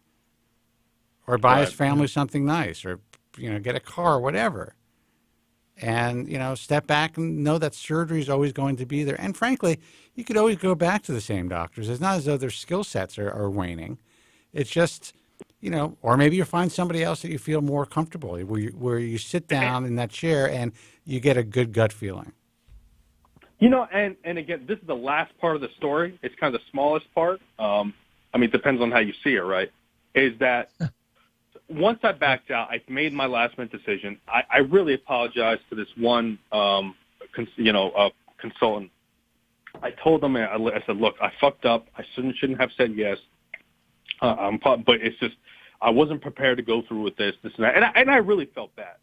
or buy his family something nice, or get a car, or whatever. And, step back and know that surgery is always going to be there. And frankly, you could always go back to the same doctors. It's not as though their skill sets are waning. It's just, or maybe you find somebody else that you feel more comfortable, where you sit down in that chair and you get a good gut feeling. And again, this is the last part of the story. It's kind of the smallest part. It depends on how you see it, right? Is that once I backed out, I made my last-minute decision. I really apologized to this one, consultant. I told them, I said, look, I fucked up. I shouldn't have said yes. But it's just, I wasn't prepared to go through with this and that. And I really felt bad.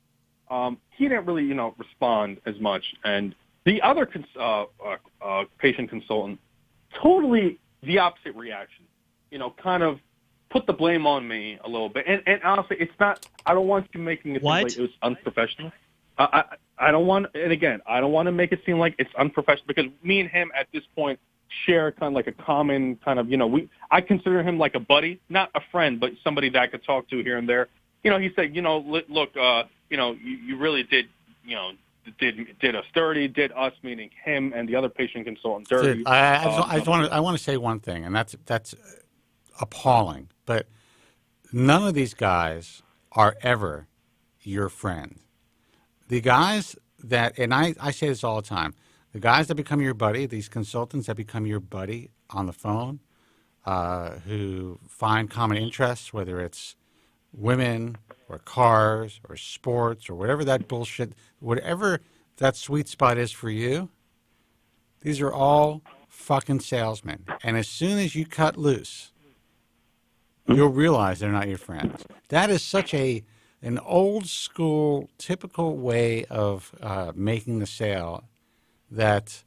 He didn't really, respond as much. And the other patient consultant, totally the opposite reaction, kind of put the blame on me a little bit. And honestly, it's not, I don't want you making it seem like it was unprofessional. I don't want, and again, I don't want to make it seem like it's unprofessional, because me and him at this point share kind of like a common kind of, I consider him like a buddy, not a friend, but somebody that I could talk to here and there. He said, look, you really did, did us dirty, did us, meaning him and the other patient consultant, dirty. Dude, I want to say one thing, and that's appalling. But none of these guys are ever your friend. The guys that, and I say this all the time, the guys that become your buddy, these consultants that become your buddy on the phone, who find common interests, whether it's women or cars or sports or whatever that bullshit, whatever that sweet spot is for you, these are all fucking salesmen. And as soon as you cut loose, you'll realize they're not your friends. That is such an old school, typical way of making the sale that,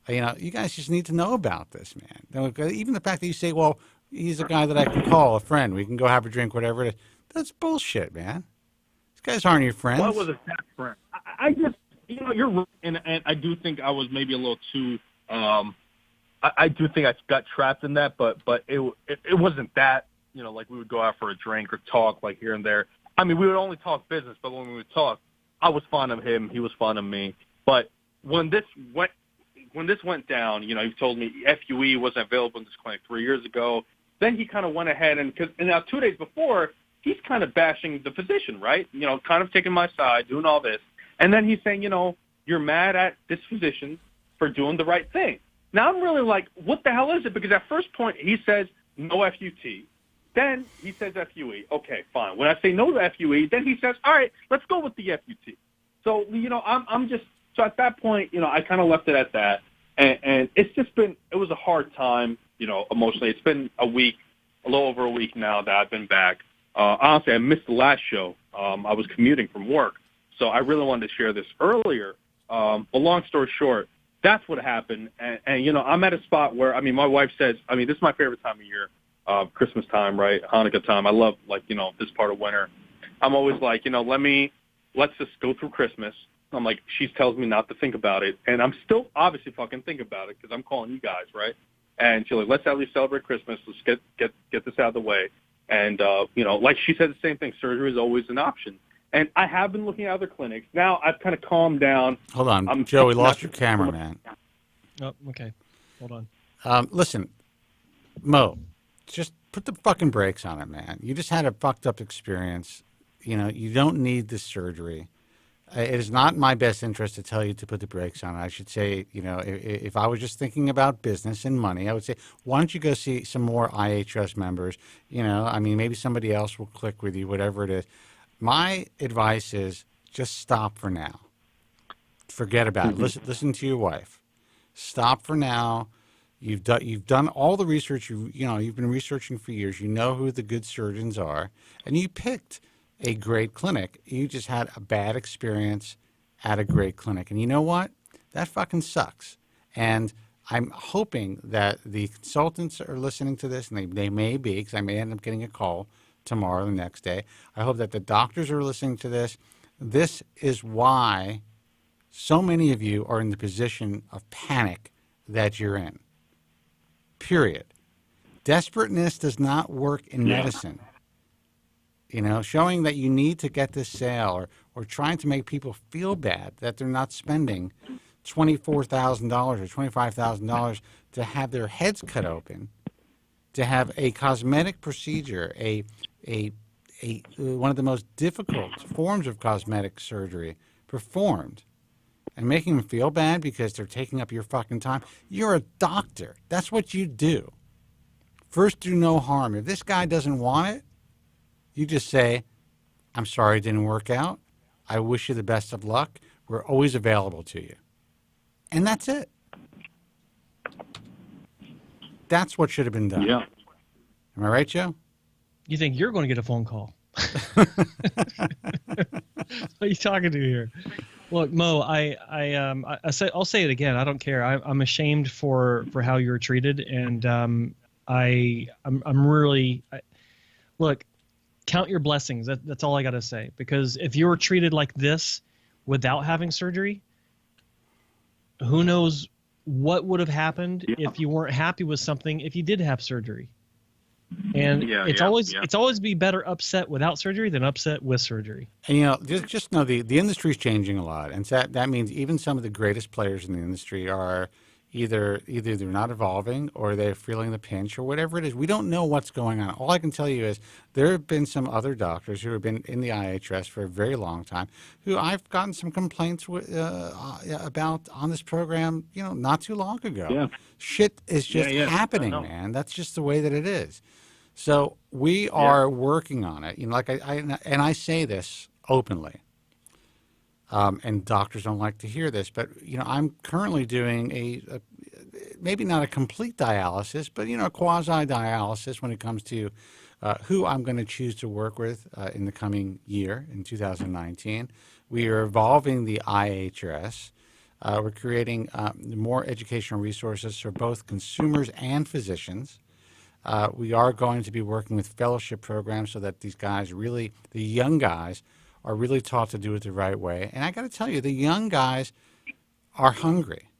you guys just need to know about this, man. Even the fact that you say, well, he's a guy that I can call, a friend, we can go have a drink, whatever it is. That's bullshit, man. These guys aren't your friends. Well, I wasn't that friend. I just, you're right, and I do think I was maybe a little too. I do think I got trapped in that, but it wasn't that. Like we would go out for a drink or talk like here and there. I mean, we would only talk business, but when we would talk, I was fond of him, he was fond of me. But when this went down, he told me FUE wasn't available in this clinic 3 years ago. Then he kind of went ahead and now 2 days before, he's kind of bashing the physician, right? Kind of taking my side, doing all this. And then he's saying, you're mad at this physician for doing the right thing. Now I'm really like, what the hell is it? Because at first point he says no FUT. Then he says FUE. Okay, fine. When I say no to FUE, then he says, all right, let's go with the FUT. So, I'm just, so at that point, I kind of left it at that. And it's just been, it was a hard time, emotionally. It's been a little over a week now that I've been back. Honestly, I missed the last show. I was commuting from work. So I really wanted to share this earlier. But long story short, that's what happened. And I'm at a spot where, my wife says, this is my favorite time of year. Christmas time, right? Hanukkah time. I love, this part of winter. I'm always like, let's just go through Christmas. I'm like, she tells me not to think about it. And I'm still obviously fucking think about it because I'm calling you guys, right? And she's like, let's at least celebrate Christmas. Let's get this out of the way. And, like she said the same thing. Surgery is always an option. And I have been looking at other clinics. Now I've kind of calmed down. Hold on. Joe, we lost your camera, man. Oh, okay. Hold on. Listen, Mo, just put the fucking brakes on it, man. You just had a fucked up experience. You don't need this surgery. It is not in my best interest to tell you to put the brakes on it. I should say, if I was just thinking about business and money, I would say, why don't you go see some more IHS members? Maybe somebody else will click with you, whatever it is. My advice is just stop for now. Forget about it. Listen to your wife. Stop for now. You've done all the research. You've been researching for years. You know who the good surgeons are, and you picked a great clinic. You just had a bad experience at a great clinic, and you know what? That fucking sucks. And I'm hoping that the consultants are listening to this, and they may be, because I may end up getting a call tomorrow or the next day. I hope that the doctors are listening to this. This is why so many of you are in the position of panic that you're in. Period. Desperateness does not work in medicine. Showing that you need to get this sale or trying to make people feel bad that they're not spending $24,000 or $25,000 to have their heads cut open, to have a cosmetic procedure, one of the most difficult forms of cosmetic surgery performed, and making them feel bad because they're taking up your fucking time. You're a doctor. That's what you do. First, do no harm. If this guy doesn't want it, you just say, I'm sorry it didn't work out. I wish you the best of luck. We're always available to you. And that's it. That's what should have been done. Yeah. Am I right, Joe? You think you're going to get a phone call? What are you talking to here? Look, Mo, I'll say it again. I don't care. I'm ashamed for how you were treated, and I'm really look. Count your blessings. That's all I got to say. Because if you were treated like this without having surgery, who knows what would have happened if you weren't happy with something if you did have surgery. And it's always be better upset without surgery than upset with surgery. And just know the industry is changing a lot, and that means even some of the greatest players in the industry are either they're not evolving or they're feeling the pinch or whatever it is. We don't know what's going on. All I can tell you is there have been some other doctors who have been in the IHS for a very long time who I've gotten some complaints about on this program, not too long ago. Yeah. Shit is just happening, man. That's just the way that it is. So we are working on it. I say this openly. And doctors don't like to hear this, but I'm currently doing a maybe not a complete dialysis, but a quasi dialysis when it comes to who I'm going to choose to work with in the coming year in 2019. We are evolving the IHS. We're creating more educational resources for both consumers and physicians. We are going to be working with fellowship programs so that these guys the young guys, are really taught to do it the right way. And I got to tell you, the young guys are hungry.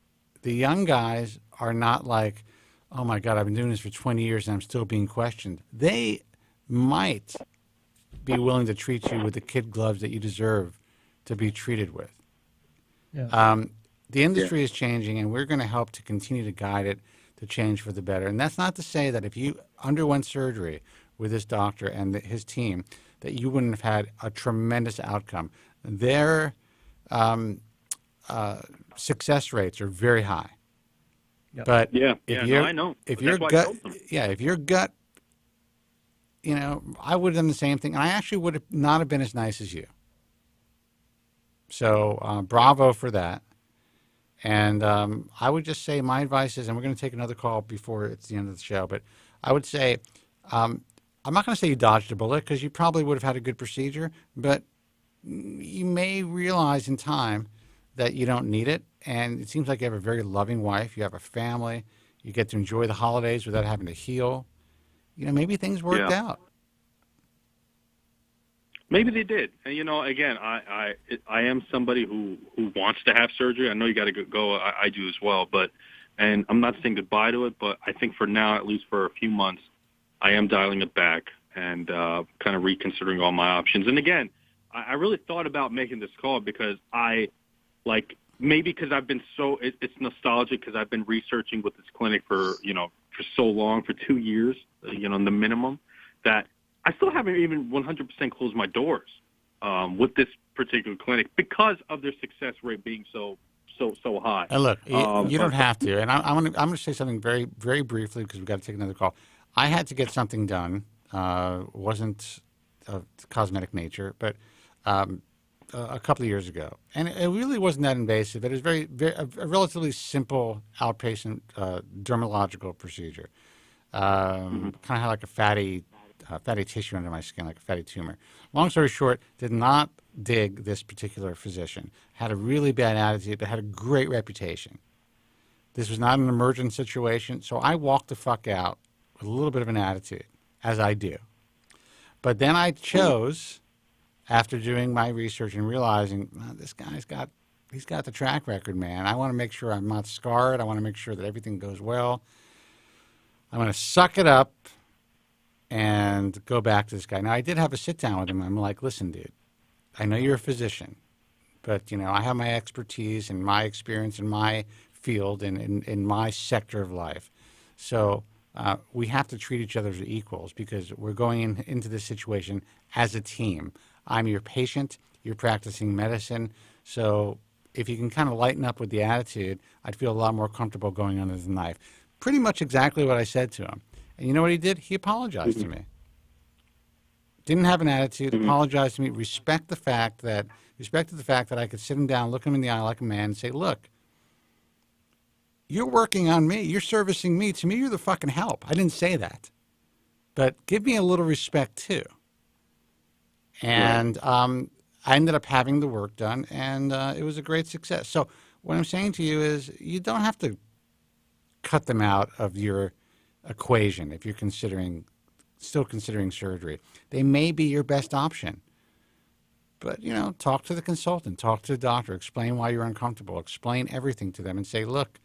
The young guys are not like, oh my God, I've been doing this for 20 years and I'm still being questioned. They might be willing to treat you with the kid gloves that you deserve to be treated with. Yeah. The industry is changing, and we're going to help to continue to guide it to change for the better. And that's not to say that if you underwent surgery with this doctor and his team, that you wouldn't have had a tremendous outcome. Their success rates are very high. Yep. But I know. If That's your why I gut, told them. if your gut, I would have done the same thing, and I actually would have not have been as nice as you. So bravo for that. And I would just say my advice is, and we're going to take another call before it's the end of the show, but I would say, I'm not going to say you dodged a bullet because you probably would have had a good procedure, but you may realize in time that you don't need it. And it seems like you have a very loving wife. You have a family. You get to enjoy the holidays without having to heal. Maybe things worked out. Maybe they did. And, again, I am somebody who wants to have surgery. I know you got to go. I do as well. And I'm not saying goodbye to it, but I think for now, at least for a few months, I am dialing it back and kind of reconsidering all my options. And again, I really thought about making this call because maybe because I've been it's nostalgic because I've been researching with this clinic for so long, for 2 years, the minimum, that I still haven't even 100% closed my doors with this particular clinic because of their success rate being so high. And look, you don't have to. And I'm going to say something very, very briefly because we've got to take another call. I had to get something done. Wasn't of cosmetic nature, but a couple of years ago. And it really wasn't that invasive. It was a relatively simple outpatient dermatological procedure. Kind of had like a fatty tissue under my skin, like a fatty tumor. Long story short, did not dig this particular physician. Had a really bad attitude, but had a great reputation. This was not an emergent situation, so I walked the fuck out with a little bit of an attitude, as I do. But then I chose, after doing my research and realizing, this guy's got the track record, man. I want to make sure I'm not scarred. I want to make sure that everything goes well. I'm going to suck it up and go back to this guy. Now, I did have a sit-down with him. I'm like, listen, dude, I know you're a physician, but, I have my expertise and my experience in my field and in my sector of life. So we have to treat each other as equals because we're going into this situation as a team. I'm your patient. You're practicing medicine. So if you can kind of lighten up with the attitude, I'd feel a lot more comfortable going under the knife. Pretty much exactly what I said to him. And you know what he did? He apologized to me. Didn't have an attitude, apologized to me, respected the fact that I could sit him down, look him in the eye like a man and say, look, you're working on me. You're servicing me. To me, you're the fucking help. I didn't say that. But give me a little respect, too. And I ended up having the work done, and it was a great success. So what I'm saying to you is you don't have to cut them out of your equation if you're still considering surgery. They may be your best option. But, talk to the consultant, talk to the doctor, explain why you're uncomfortable, explain everything to them and say, look,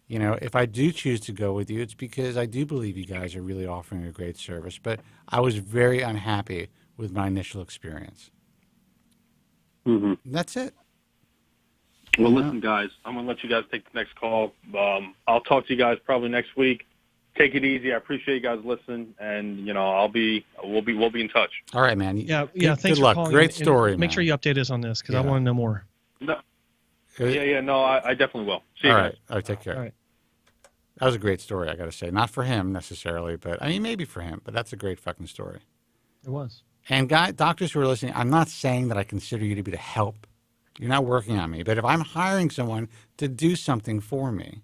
if I do choose to go with you, it's because I do believe you guys are really offering a great service, but I was very unhappy with my initial experience. That's it. Well, listen, guys, I'm going to let you guys take the next call. I'll talk to you guys probably next week. Take it easy. I appreciate you guys listening, and we'll be in touch. All right, man. Yeah. Thanks good for luck. calling. Great story. Make sure you update us on this because I want to know more. No. No, I definitely will. See you All guys. right. All right, take care. All right. That was a great story, I got to say. Not for him necessarily, but maybe for him, but that's a great fucking story. It was. And doctors who are listening, I'm not saying that I consider you to be to help. You're not working on me. But if I'm hiring someone to do something for me,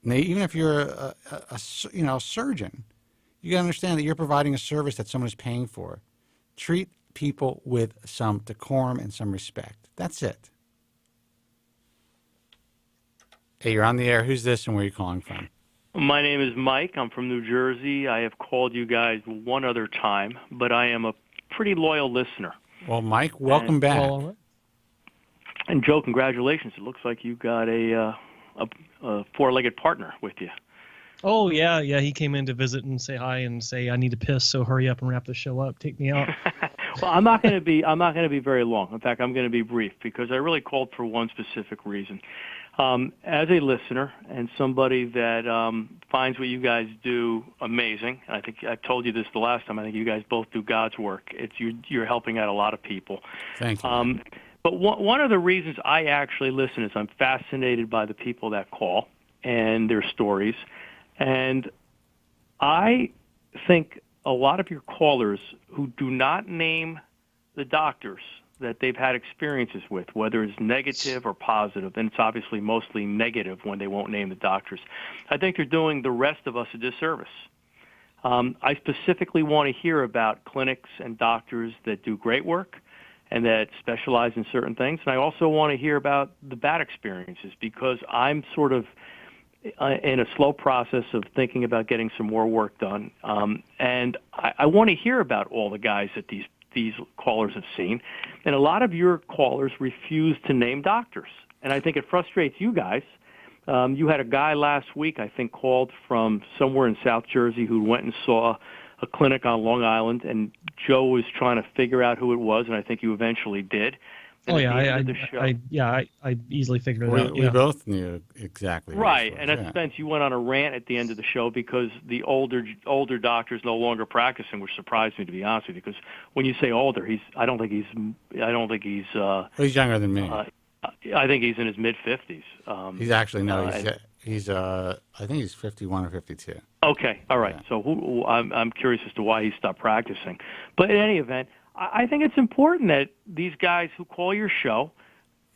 even if you're a surgeon, you got to understand that you're providing a service that someone is paying for. Treat people with some decorum and some respect. That's it. Hey, you're on the air. Who's this and where are you calling from? My name is Mike. I'm from New Jersey. I have called you guys one other time, but I am a pretty loyal listener. Well, Mike, welcome back. And Joe, congratulations. It looks like you got a four-legged partner with you. Oh yeah. He came in to visit and say hi and say I need to piss, so hurry up and wrap the show up. Take me out. Well, I'm not going to be very long. In fact, I'm going to be brief because I really called for one specific reason. As a listener and somebody that finds what you guys do amazing, and I think I told you this the last time. I think you guys both do God's work. You're helping out a lot of people. Thank you. But one of the reasons I actually listen is I'm fascinated by the people that call and their stories. And I think a lot of your callers who do not name the doctors that they've had experiences with, whether it's negative or positive, and it's obviously mostly negative when they won't name the doctors, I think they're doing the rest of us a disservice. I specifically want to hear about clinics and doctors that do great work and that specialize in certain things. And I also want to hear about the bad experiences because I'm sort of in a slow process of thinking about getting some more work done. And I want to hear about all the guys that these callers have seen. And a lot of your callers refuse to name doctors. And I think it frustrates you guys. You had a guy last week, I think, called from somewhere in South Jersey who went and saw a clinic on Long Island, and Joe was trying to figure out who it was, and I think you eventually did. And I easily figured it out. We both knew exactly. Right, and at Spence, you went on a rant at the end of the show because the older doctor's no longer practicing, which surprised me, to be honest with you. Because when you say older, I don't think he's. Well, he's younger than me. I think he's in his mid-50s. He's actually he's I think he's 51 or 52. Okay, all right. Yeah. So I'm curious as to why he stopped practicing. But in any event, I think it's important that these guys who call your show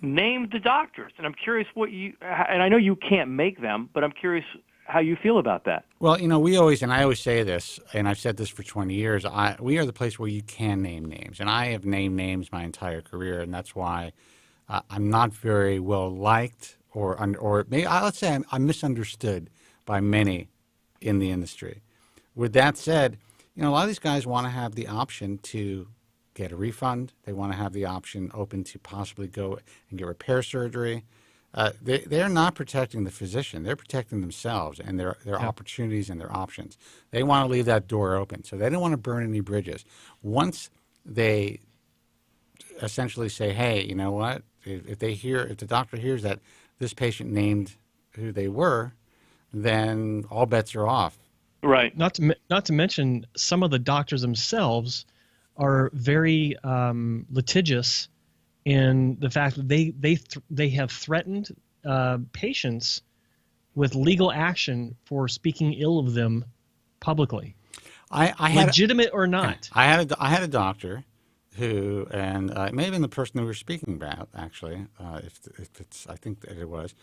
name the doctors. And I'm curious and I know you can't make them, but I'm curious how you feel about that. Well, I always say this, and I've said this for 20 years, we are the place where you can name names. And I have named names my entire career, and that's why I'm not very well liked, or maybe let's say I'm misunderstood by many in the industry. With that said, a lot of these guys want to have the option to get a refund. They want to have the option open to possibly go and get repair surgery. They're not protecting the physician. They're protecting themselves and their opportunities and their options. They want to leave that door open. So they don't want to burn any bridges. Once they essentially say, hey, you know what? If the doctor hears that this patient named who they were, then all bets are off. Right. Not to mention some of the doctors themselves are very litigious in the fact that they have threatened patients with legal action for speaking ill of them publicly. Legitimate or not. I had a doctor who, and it may have been the person who we were speaking about, actually, if it's, I think that it was,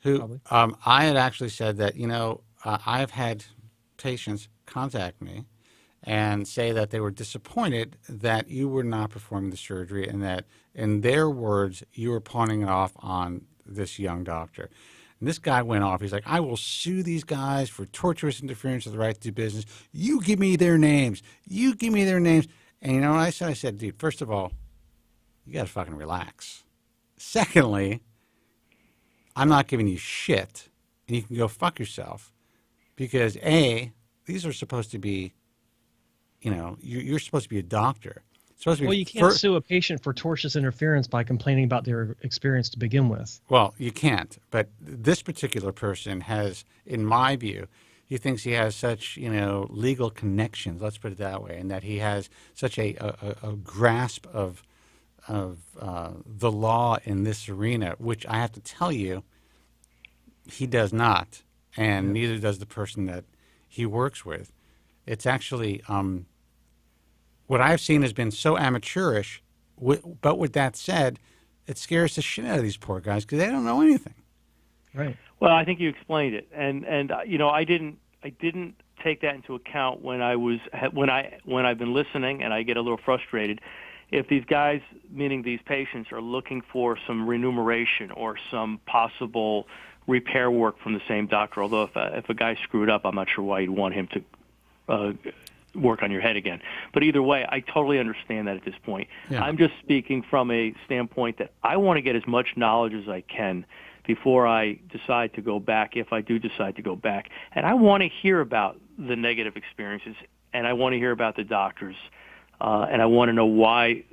who I had actually said that, I've had patients contact me and say that they were disappointed that you were not performing the surgery and that, in their words, you were pawning it off on this young doctor. And this guy went off. He's like, I will sue these guys for torturous interference with the right to do business. You give me their names. You give me their names. And you know what I said? I said, dude, first of all, you got to fucking relax. Secondly, I'm not giving you shit, and you can go fuck yourself because, A, these are supposed to be, you're supposed to be a doctor. You can't sue a patient for tortious interference by complaining about their experience to begin with. Well, you can't. But this particular person has, in my view, he thinks he has such, legal connections, let's put it that way, and that he has such a grasp of the law in this arena, which I have to tell you, he does not, and neither does the person that he works with. It's actually, what I've seen has been so amateurish, but with that said, it scares the shit out of these poor guys because they don't know anything. Right. Well, I think you explained it, and I didn't take that into account when I've been listening, and I get a little frustrated. If these guys, meaning these patients, are looking for some remuneration or some possible repair work from the same doctor, although if a guy screwed up, I'm not sure why you'd want him to work on your head again. But either way, I totally understand that at this point. Yeah. I'm just speaking from a standpoint that I want to get as much knowledge as I can before I decide to go back, if I do decide to go back. And I want to hear about the negative experiences, and I want to hear about the doctors, and I want to know why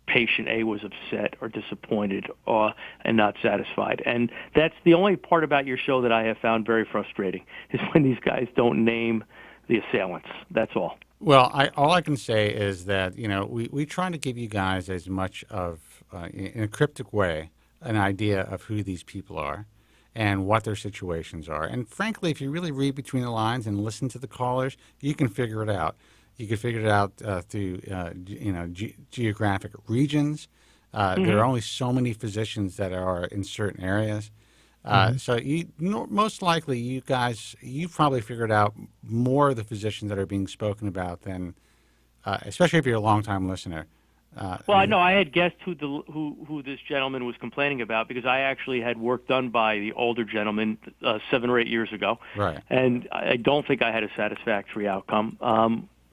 patient A was upset or disappointed and not satisfied. And that's the only part about your show that I have found very frustrating, is when these guys don't name the assailants. That's all. Well, all I can say is that, we try to give you guys as much of, in a cryptic way, an idea of who these people are and what their situations are. And frankly, if you really read between the lines and listen to the callers, you can figure it out. You can figure it out through, geographic regions. There are only so many physicians that are in certain areas. So most likely you probably figured out more of the physicians that are being spoken about than, especially if you're a long-time listener. Well, I know I had guessed who this gentleman was complaining about, because I actually had work done by the older gentleman 7 or 8 years ago, right? And I don't think I had a satisfactory outcome.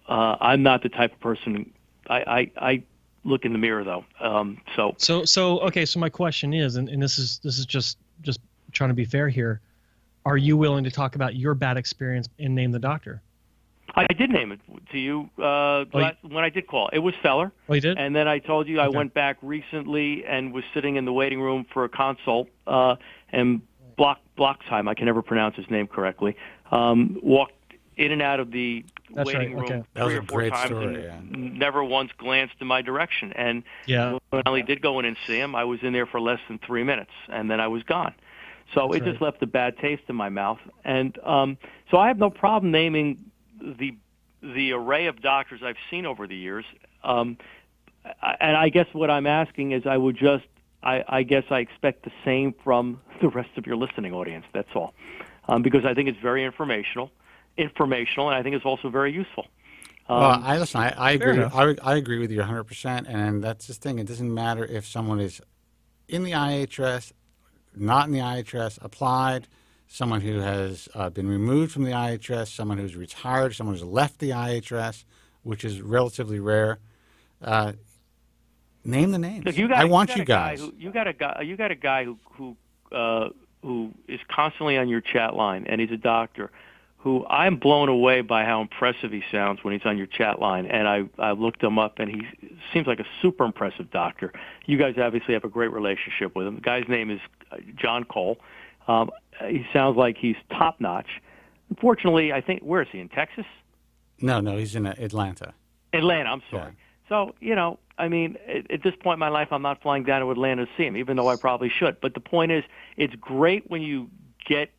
I'm not the type of person. I look in the mirror though. Okay. So my question is, and this is just trying to be fair here. Are you willing to talk about your bad experience and name the doctor? I did name it to you when I did call. It was Feller. Oh, you did? And then I told you I went back recently and was sitting in the waiting room for a consult, and Blocksheim, I can never pronounce his name correctly, walked in and out of the waiting room 3 or 4 times and never once glanced in my direction. And when I only did go in and see him, I was in there for less than 3 minutes, and then I was gone. So it just left a bad taste in my mouth. And so I have no problem naming the array of doctors I've seen over the years. And I guess what I'm asking is I guess I expect the same from the rest of your listening audience. That's all. Because I think it's very informational, and I think it's also very useful. Well, I agree. I agree with you 100%, and that's the thing. It doesn't matter if someone is in the IHS, not in the IHS, applied, someone who has been removed from the IHS, someone who's retired, someone who's left the IHS, which is relatively rare. Name the names. Look, I want you guys. You got a guy who is constantly on your chat line, and he's a doctor who I'm blown away by how impressive he sounds when he's on your chat line. And I looked him up, and he seems like a super impressive doctor. You guys obviously have a great relationship with him. The guy's name is John Cole. He sounds like he's top notch. Unfortunately, I think, where is he, in Texas? No, he's in Atlanta. Atlanta, I'm sorry. Yeah. So, I mean, at this point in my life, I'm not flying down to Atlanta to see him, even though I probably should. But the point is, it's great when you get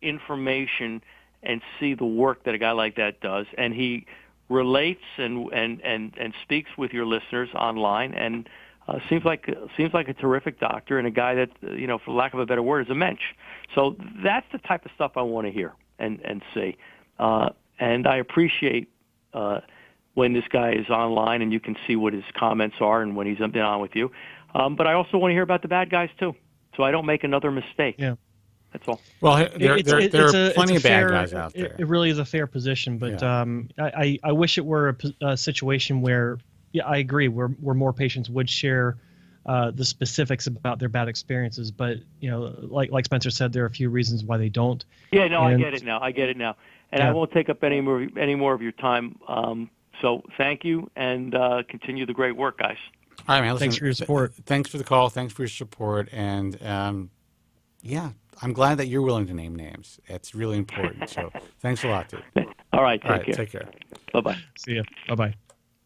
information and see the work that a guy like that does, and he relates and speaks with your listeners online, and seems like a terrific doctor, and a guy that, for lack of a better word, is a mensch. So that's the type of stuff I want to hear and see. And I appreciate when this guy is online and you can see what his comments are and when he's been on with you. But I also want to hear about the bad guys too, so I don't make another mistake. Yeah. That's all. Well, there are plenty of bad guys out there. It really is a fair position, but I wish it were a situation where, I agree, where more patients would share the specifics about their bad experiences. But like Spencer said, there are a few reasons why they don't. Yeah, no, I get it now. And I won't take up any more of your time. So thank you, and continue the great work, guys. All right, man. Listen, thanks for your support. Thanks for the call. Thanks for your support. And I'm glad that you're willing to name names. It's really important. So thanks a lot, dude. All right, take care. Bye-bye. See ya. Bye-bye.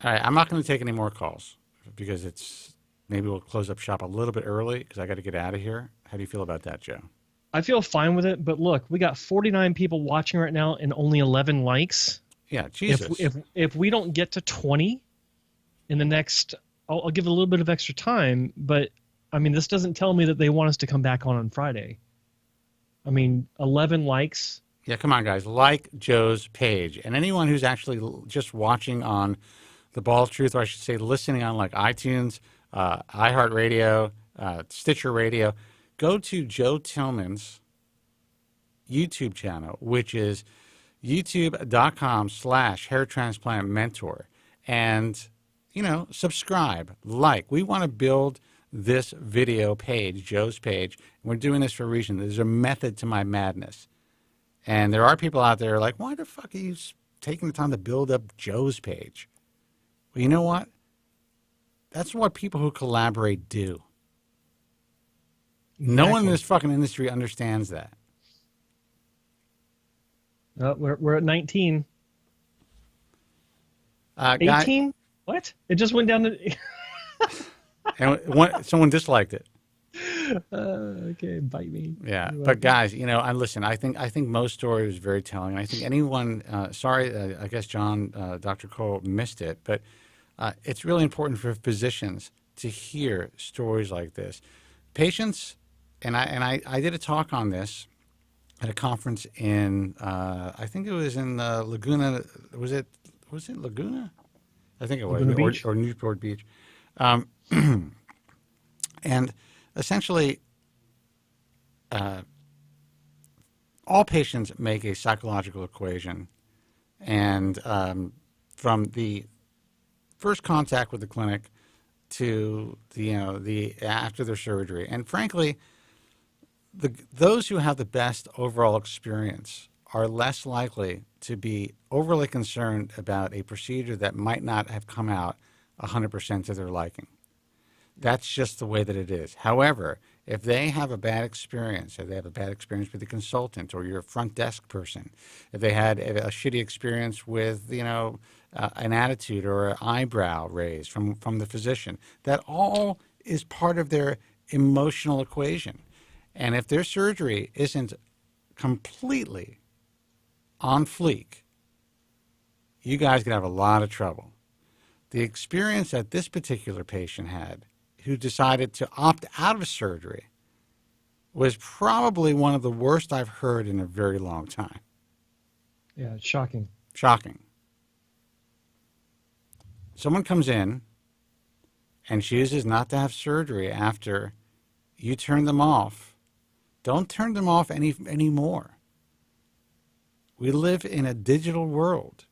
All right, I'm not going to take any more calls because maybe we'll close up shop a little bit early because I got to get out of here. How do you feel about that, Joe? I feel fine with it, but look, we got 49 people watching right now and only 11 likes. Yeah, Jesus. If we don't get to 20 in the next, I'll give it a little bit of extra time, but I mean, this doesn't tell me that they want us to come back on Friday. I mean, 11 likes. Yeah, come on, guys. Like Joe's page. And anyone who's actually just watching on The Bald Truth, or I should say listening on like iTunes, iHeartRadio, Stitcher Radio, go to Joe Tillman's YouTube channel, which is youtube.com/hairtransplantmentor. And, subscribe, like. We want to build this video page, Joe's page. And we're doing this for a reason. There's a method to my madness. And there are people out there like, why the fuck are you taking the time to build up Joe's page? Well, you know what? That's what people who collaborate do. Exactly. No one in this fucking industry understands that. We're at 19. 18? What? It just went down to... and someone disliked it. Okay, bite me. Yeah, but guys, listen. I think Mo's story was very telling. I think anyone. Sorry, I guess John, Dr. Cole missed it, but it's really important for physicians to hear stories like this. Patients, and I did a talk on this at a conference in I think it was in Laguna. Was it Laguna? I think it was, or Newport Beach, and essentially, all patients make a psychological equation, and from the first contact with the clinic to the after their surgery, and frankly, those who have the best overall experience are less likely to be overly concerned about a procedure that might not have come out 100% to their liking. That's just the way that it is. However, if they have a bad experience, if they have a bad experience with a consultant or your front desk person, if they had a shitty experience with, an attitude or an eyebrow raise from the physician, that all is part of their emotional equation. And if their surgery isn't completely on fleek, you guys could have a lot of trouble. The experience that this particular patient had, who decided to opt out of surgery, was probably one of the worst I've heard in a very long time. Yeah, it's shocking. Shocking. Someone comes in and chooses not to have surgery after you turn them off. Don't turn them off anymore. We live in a digital world.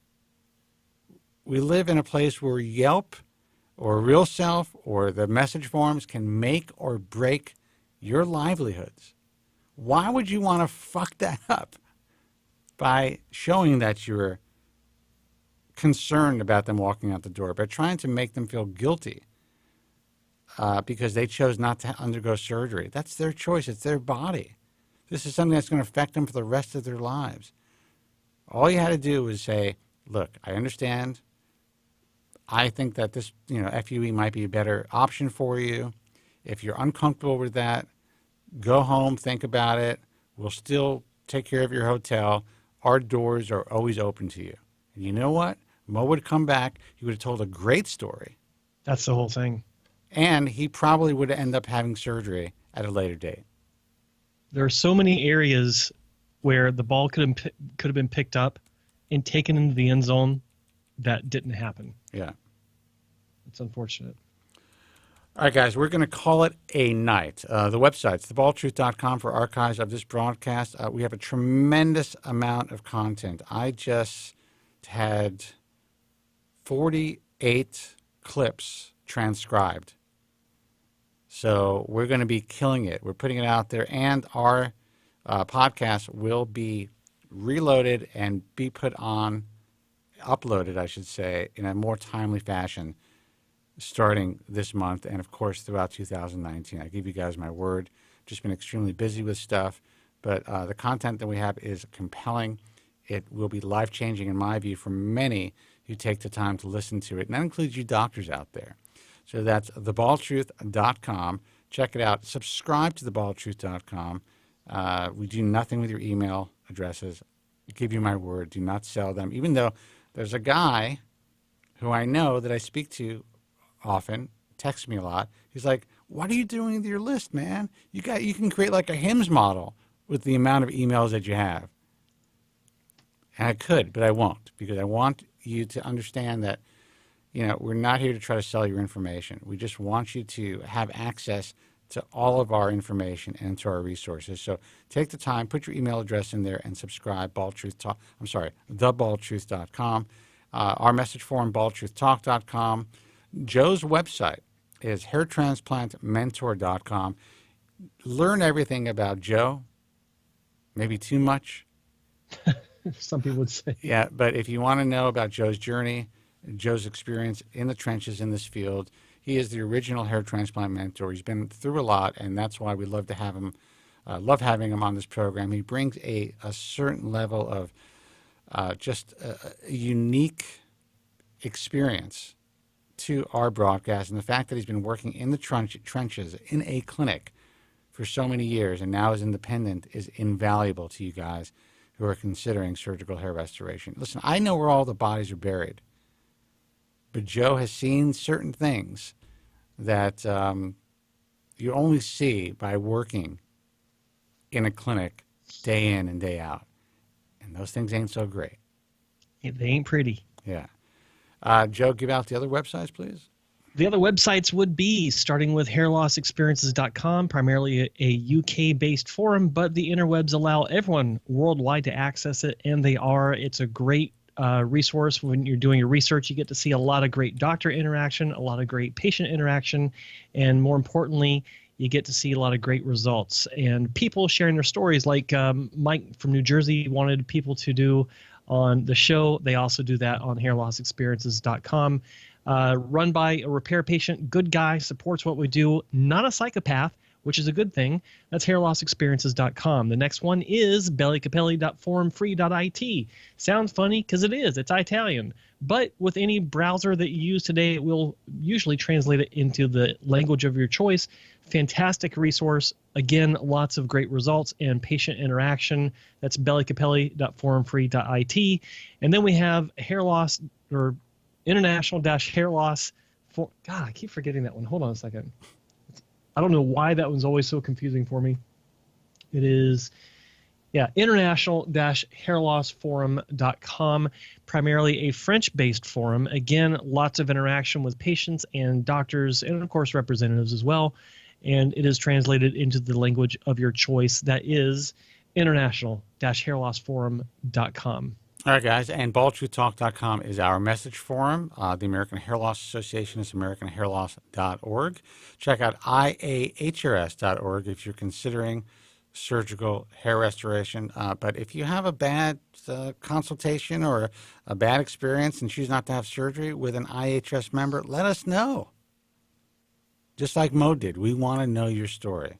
We live in a place where Yelp or Real Self or the message forums can make or break your livelihoods. Why would you want to fuck that up by showing that you're concerned about them walking out the door, by trying to make them feel guilty because they chose not to undergo surgery? That's their choice. It's their body. This is something that's going to affect them for the rest of their lives. All you had to do was say, look, I understand. I think that this, FUE might be a better option for you. If you're uncomfortable with that, go home, think about it. We'll still take care of your hotel. Our doors are always open to you. And you know what? Mo would come back. He would have told a great story. That's the whole thing. And he probably would end up having surgery at a later date. There are so many areas where the ball could have been picked up and taken into the end zone that didn't happen. Yeah. It's unfortunate. All right, guys, we're going to call it a night. The website's thebaldtruth.com for archives of this broadcast. We have a tremendous amount of content. I just had 48 clips transcribed. So we're going to be killing it. We're putting it out there, and our podcast will be reloaded and be uploaded, I should say, in a more timely fashion starting this month and, of course, throughout 2019. I give you guys my word. Just been extremely busy with stuff, but the content that we have is compelling. It will be life-changing, in my view, for many who take the time to listen to it, and that includes you doctors out there. So that's thebaldtruth.com. Check it out. Subscribe to thebaldtruth.com. We do nothing with your email addresses. I give you my word. Do not sell them. Even though there's a guy who I know that I speak to often, texts me a lot. He's like, what are you doing with your list, man? You can create like a HIMSS model with the amount of emails that you have. And I could, but I won't, because I want you to understand that we're not here to try to sell your information. We just want you to have access to all of our information and to our resources. So take the time, put your email address in there, and subscribe. TheBaldTruthTalk.com. Our message forum, BaldTruthTalk.com. Joe's website is hairtransplantmentor.com. Learn everything about Joe. Maybe too much. Some people would say. Yeah, but if you want to know about Joe's journey, Joe's experience in the trenches in this field, he is the original hair transplant mentor. He's been through a lot, and that's why we love to have him. Love having him on this program. He brings a certain level of just a unique experience to our broadcast, and the fact that he's been working in the trenches in a clinic for so many years and now is independent is invaluable to you guys who are considering surgical hair restoration. Listen, I know where all the bodies are buried, but Joe has seen certain things that you only see by working in a clinic day in and day out. And those things ain't so great. They ain't pretty. Yeah. Joe, give out the other websites, please. The other websites would be starting with hairlossexperiences.com, primarily a UK-based forum, but the interwebs allow everyone worldwide to access it, and it's a great resource. When you're doing your research, you get to see a lot of great doctor interaction, a lot of great patient interaction, and more importantly, you get to see a lot of great results. And people sharing their stories, like Mike from New Jersey wanted people to do on the show. They also do that on hairlossexperiences.com. Run by a repair patient, good guy, supports what we do, not a psychopath, which is a good thing. That's hairlossexperiences.com. The next one is bellycapelli.forumfree.it. Sounds funny because it is. It's Italian. But with any browser that you use today, it will usually translate it into the language of your choice. Fantastic resource. Again, lots of great results and patient interaction. That's bellycapelli.forumfree.it. And then we have hair loss, or international-hair loss for, God, I keep forgetting that one. Hold on a second. I don't know why that one's always so confusing for me. It is, international-hairlossforum.com, primarily a French-based forum. Again, lots of interaction with patients and doctors and, of course, representatives as well. And it is translated into the language of your choice. That is international-hairlossforum.com. All right, guys, and baldtruthtalk.com is our message forum. The American Hair Loss Association is americanhairloss.org. Check out iahrs.org if you're considering surgical hair restoration. But if you have a bad consultation or a bad experience and choose not to have surgery with an IHS member, let us know. Just like Mo did. We want to know your story.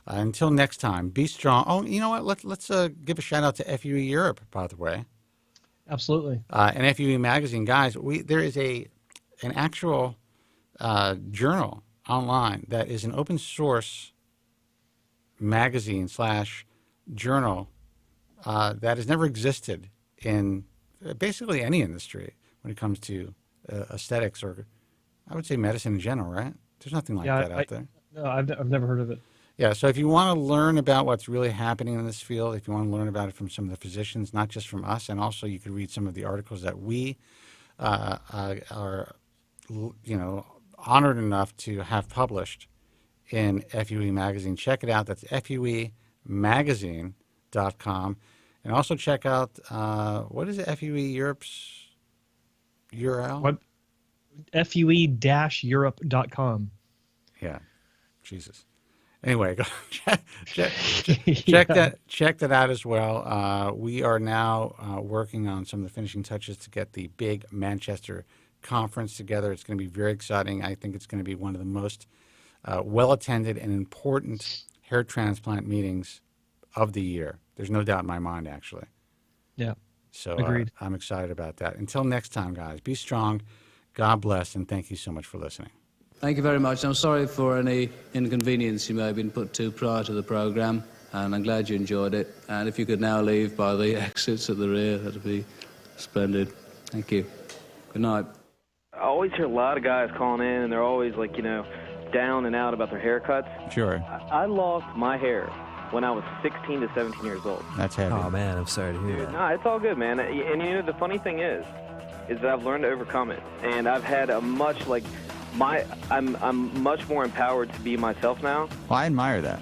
Until next time, be strong. Oh, you know what? Let's give a shout out to FUE Europe, by the way. Absolutely. And FUE Magazine, guys, there is an actual journal online that is an open source magazine / journal that has never existed in basically any industry when it comes to aesthetics, or I would say medicine in general, right? There's nothing like that out there. No, I've never heard of it. Yeah, so if you want to learn about what's really happening in this field, if you want to learn about it from some of the physicians, not just from us, and also you could read some of the articles that we are, honored enough to have published in FUE Magazine. Check it out. That's FUEmagazine.com. And also check out, what is it, FUE Europe's URL? What? FUE-Europe.com. Yeah, Jesus. Anyway, go check that out as well. We are now working on some of the finishing touches to get the big Manchester conference together. It's going to be very exciting. I think it's going to be one of the most well-attended and important hair transplant meetings of the year. There's no doubt in my mind, actually. Yeah. So agreed. I'm excited about that. Until next time, guys, be strong. God bless, and thank you so much for listening. Thank you very much. I'm sorry for any inconvenience you may have been put to prior to the programme, and I'm glad you enjoyed it. And if you could now leave by the exits at the rear, that'd be splendid. Thank you. Good night. I always hear a lot of guys calling in, and they're always like, down and out about their haircuts. Sure. I lost my hair when I was 16 to 17 years old. That's heavy. Oh, man, I'm sorry to hear that. No, it's all good, man. And the funny thing is that I've learned to overcome it. And I've had a much, I'm much more empowered to be myself now. Well, I admire that.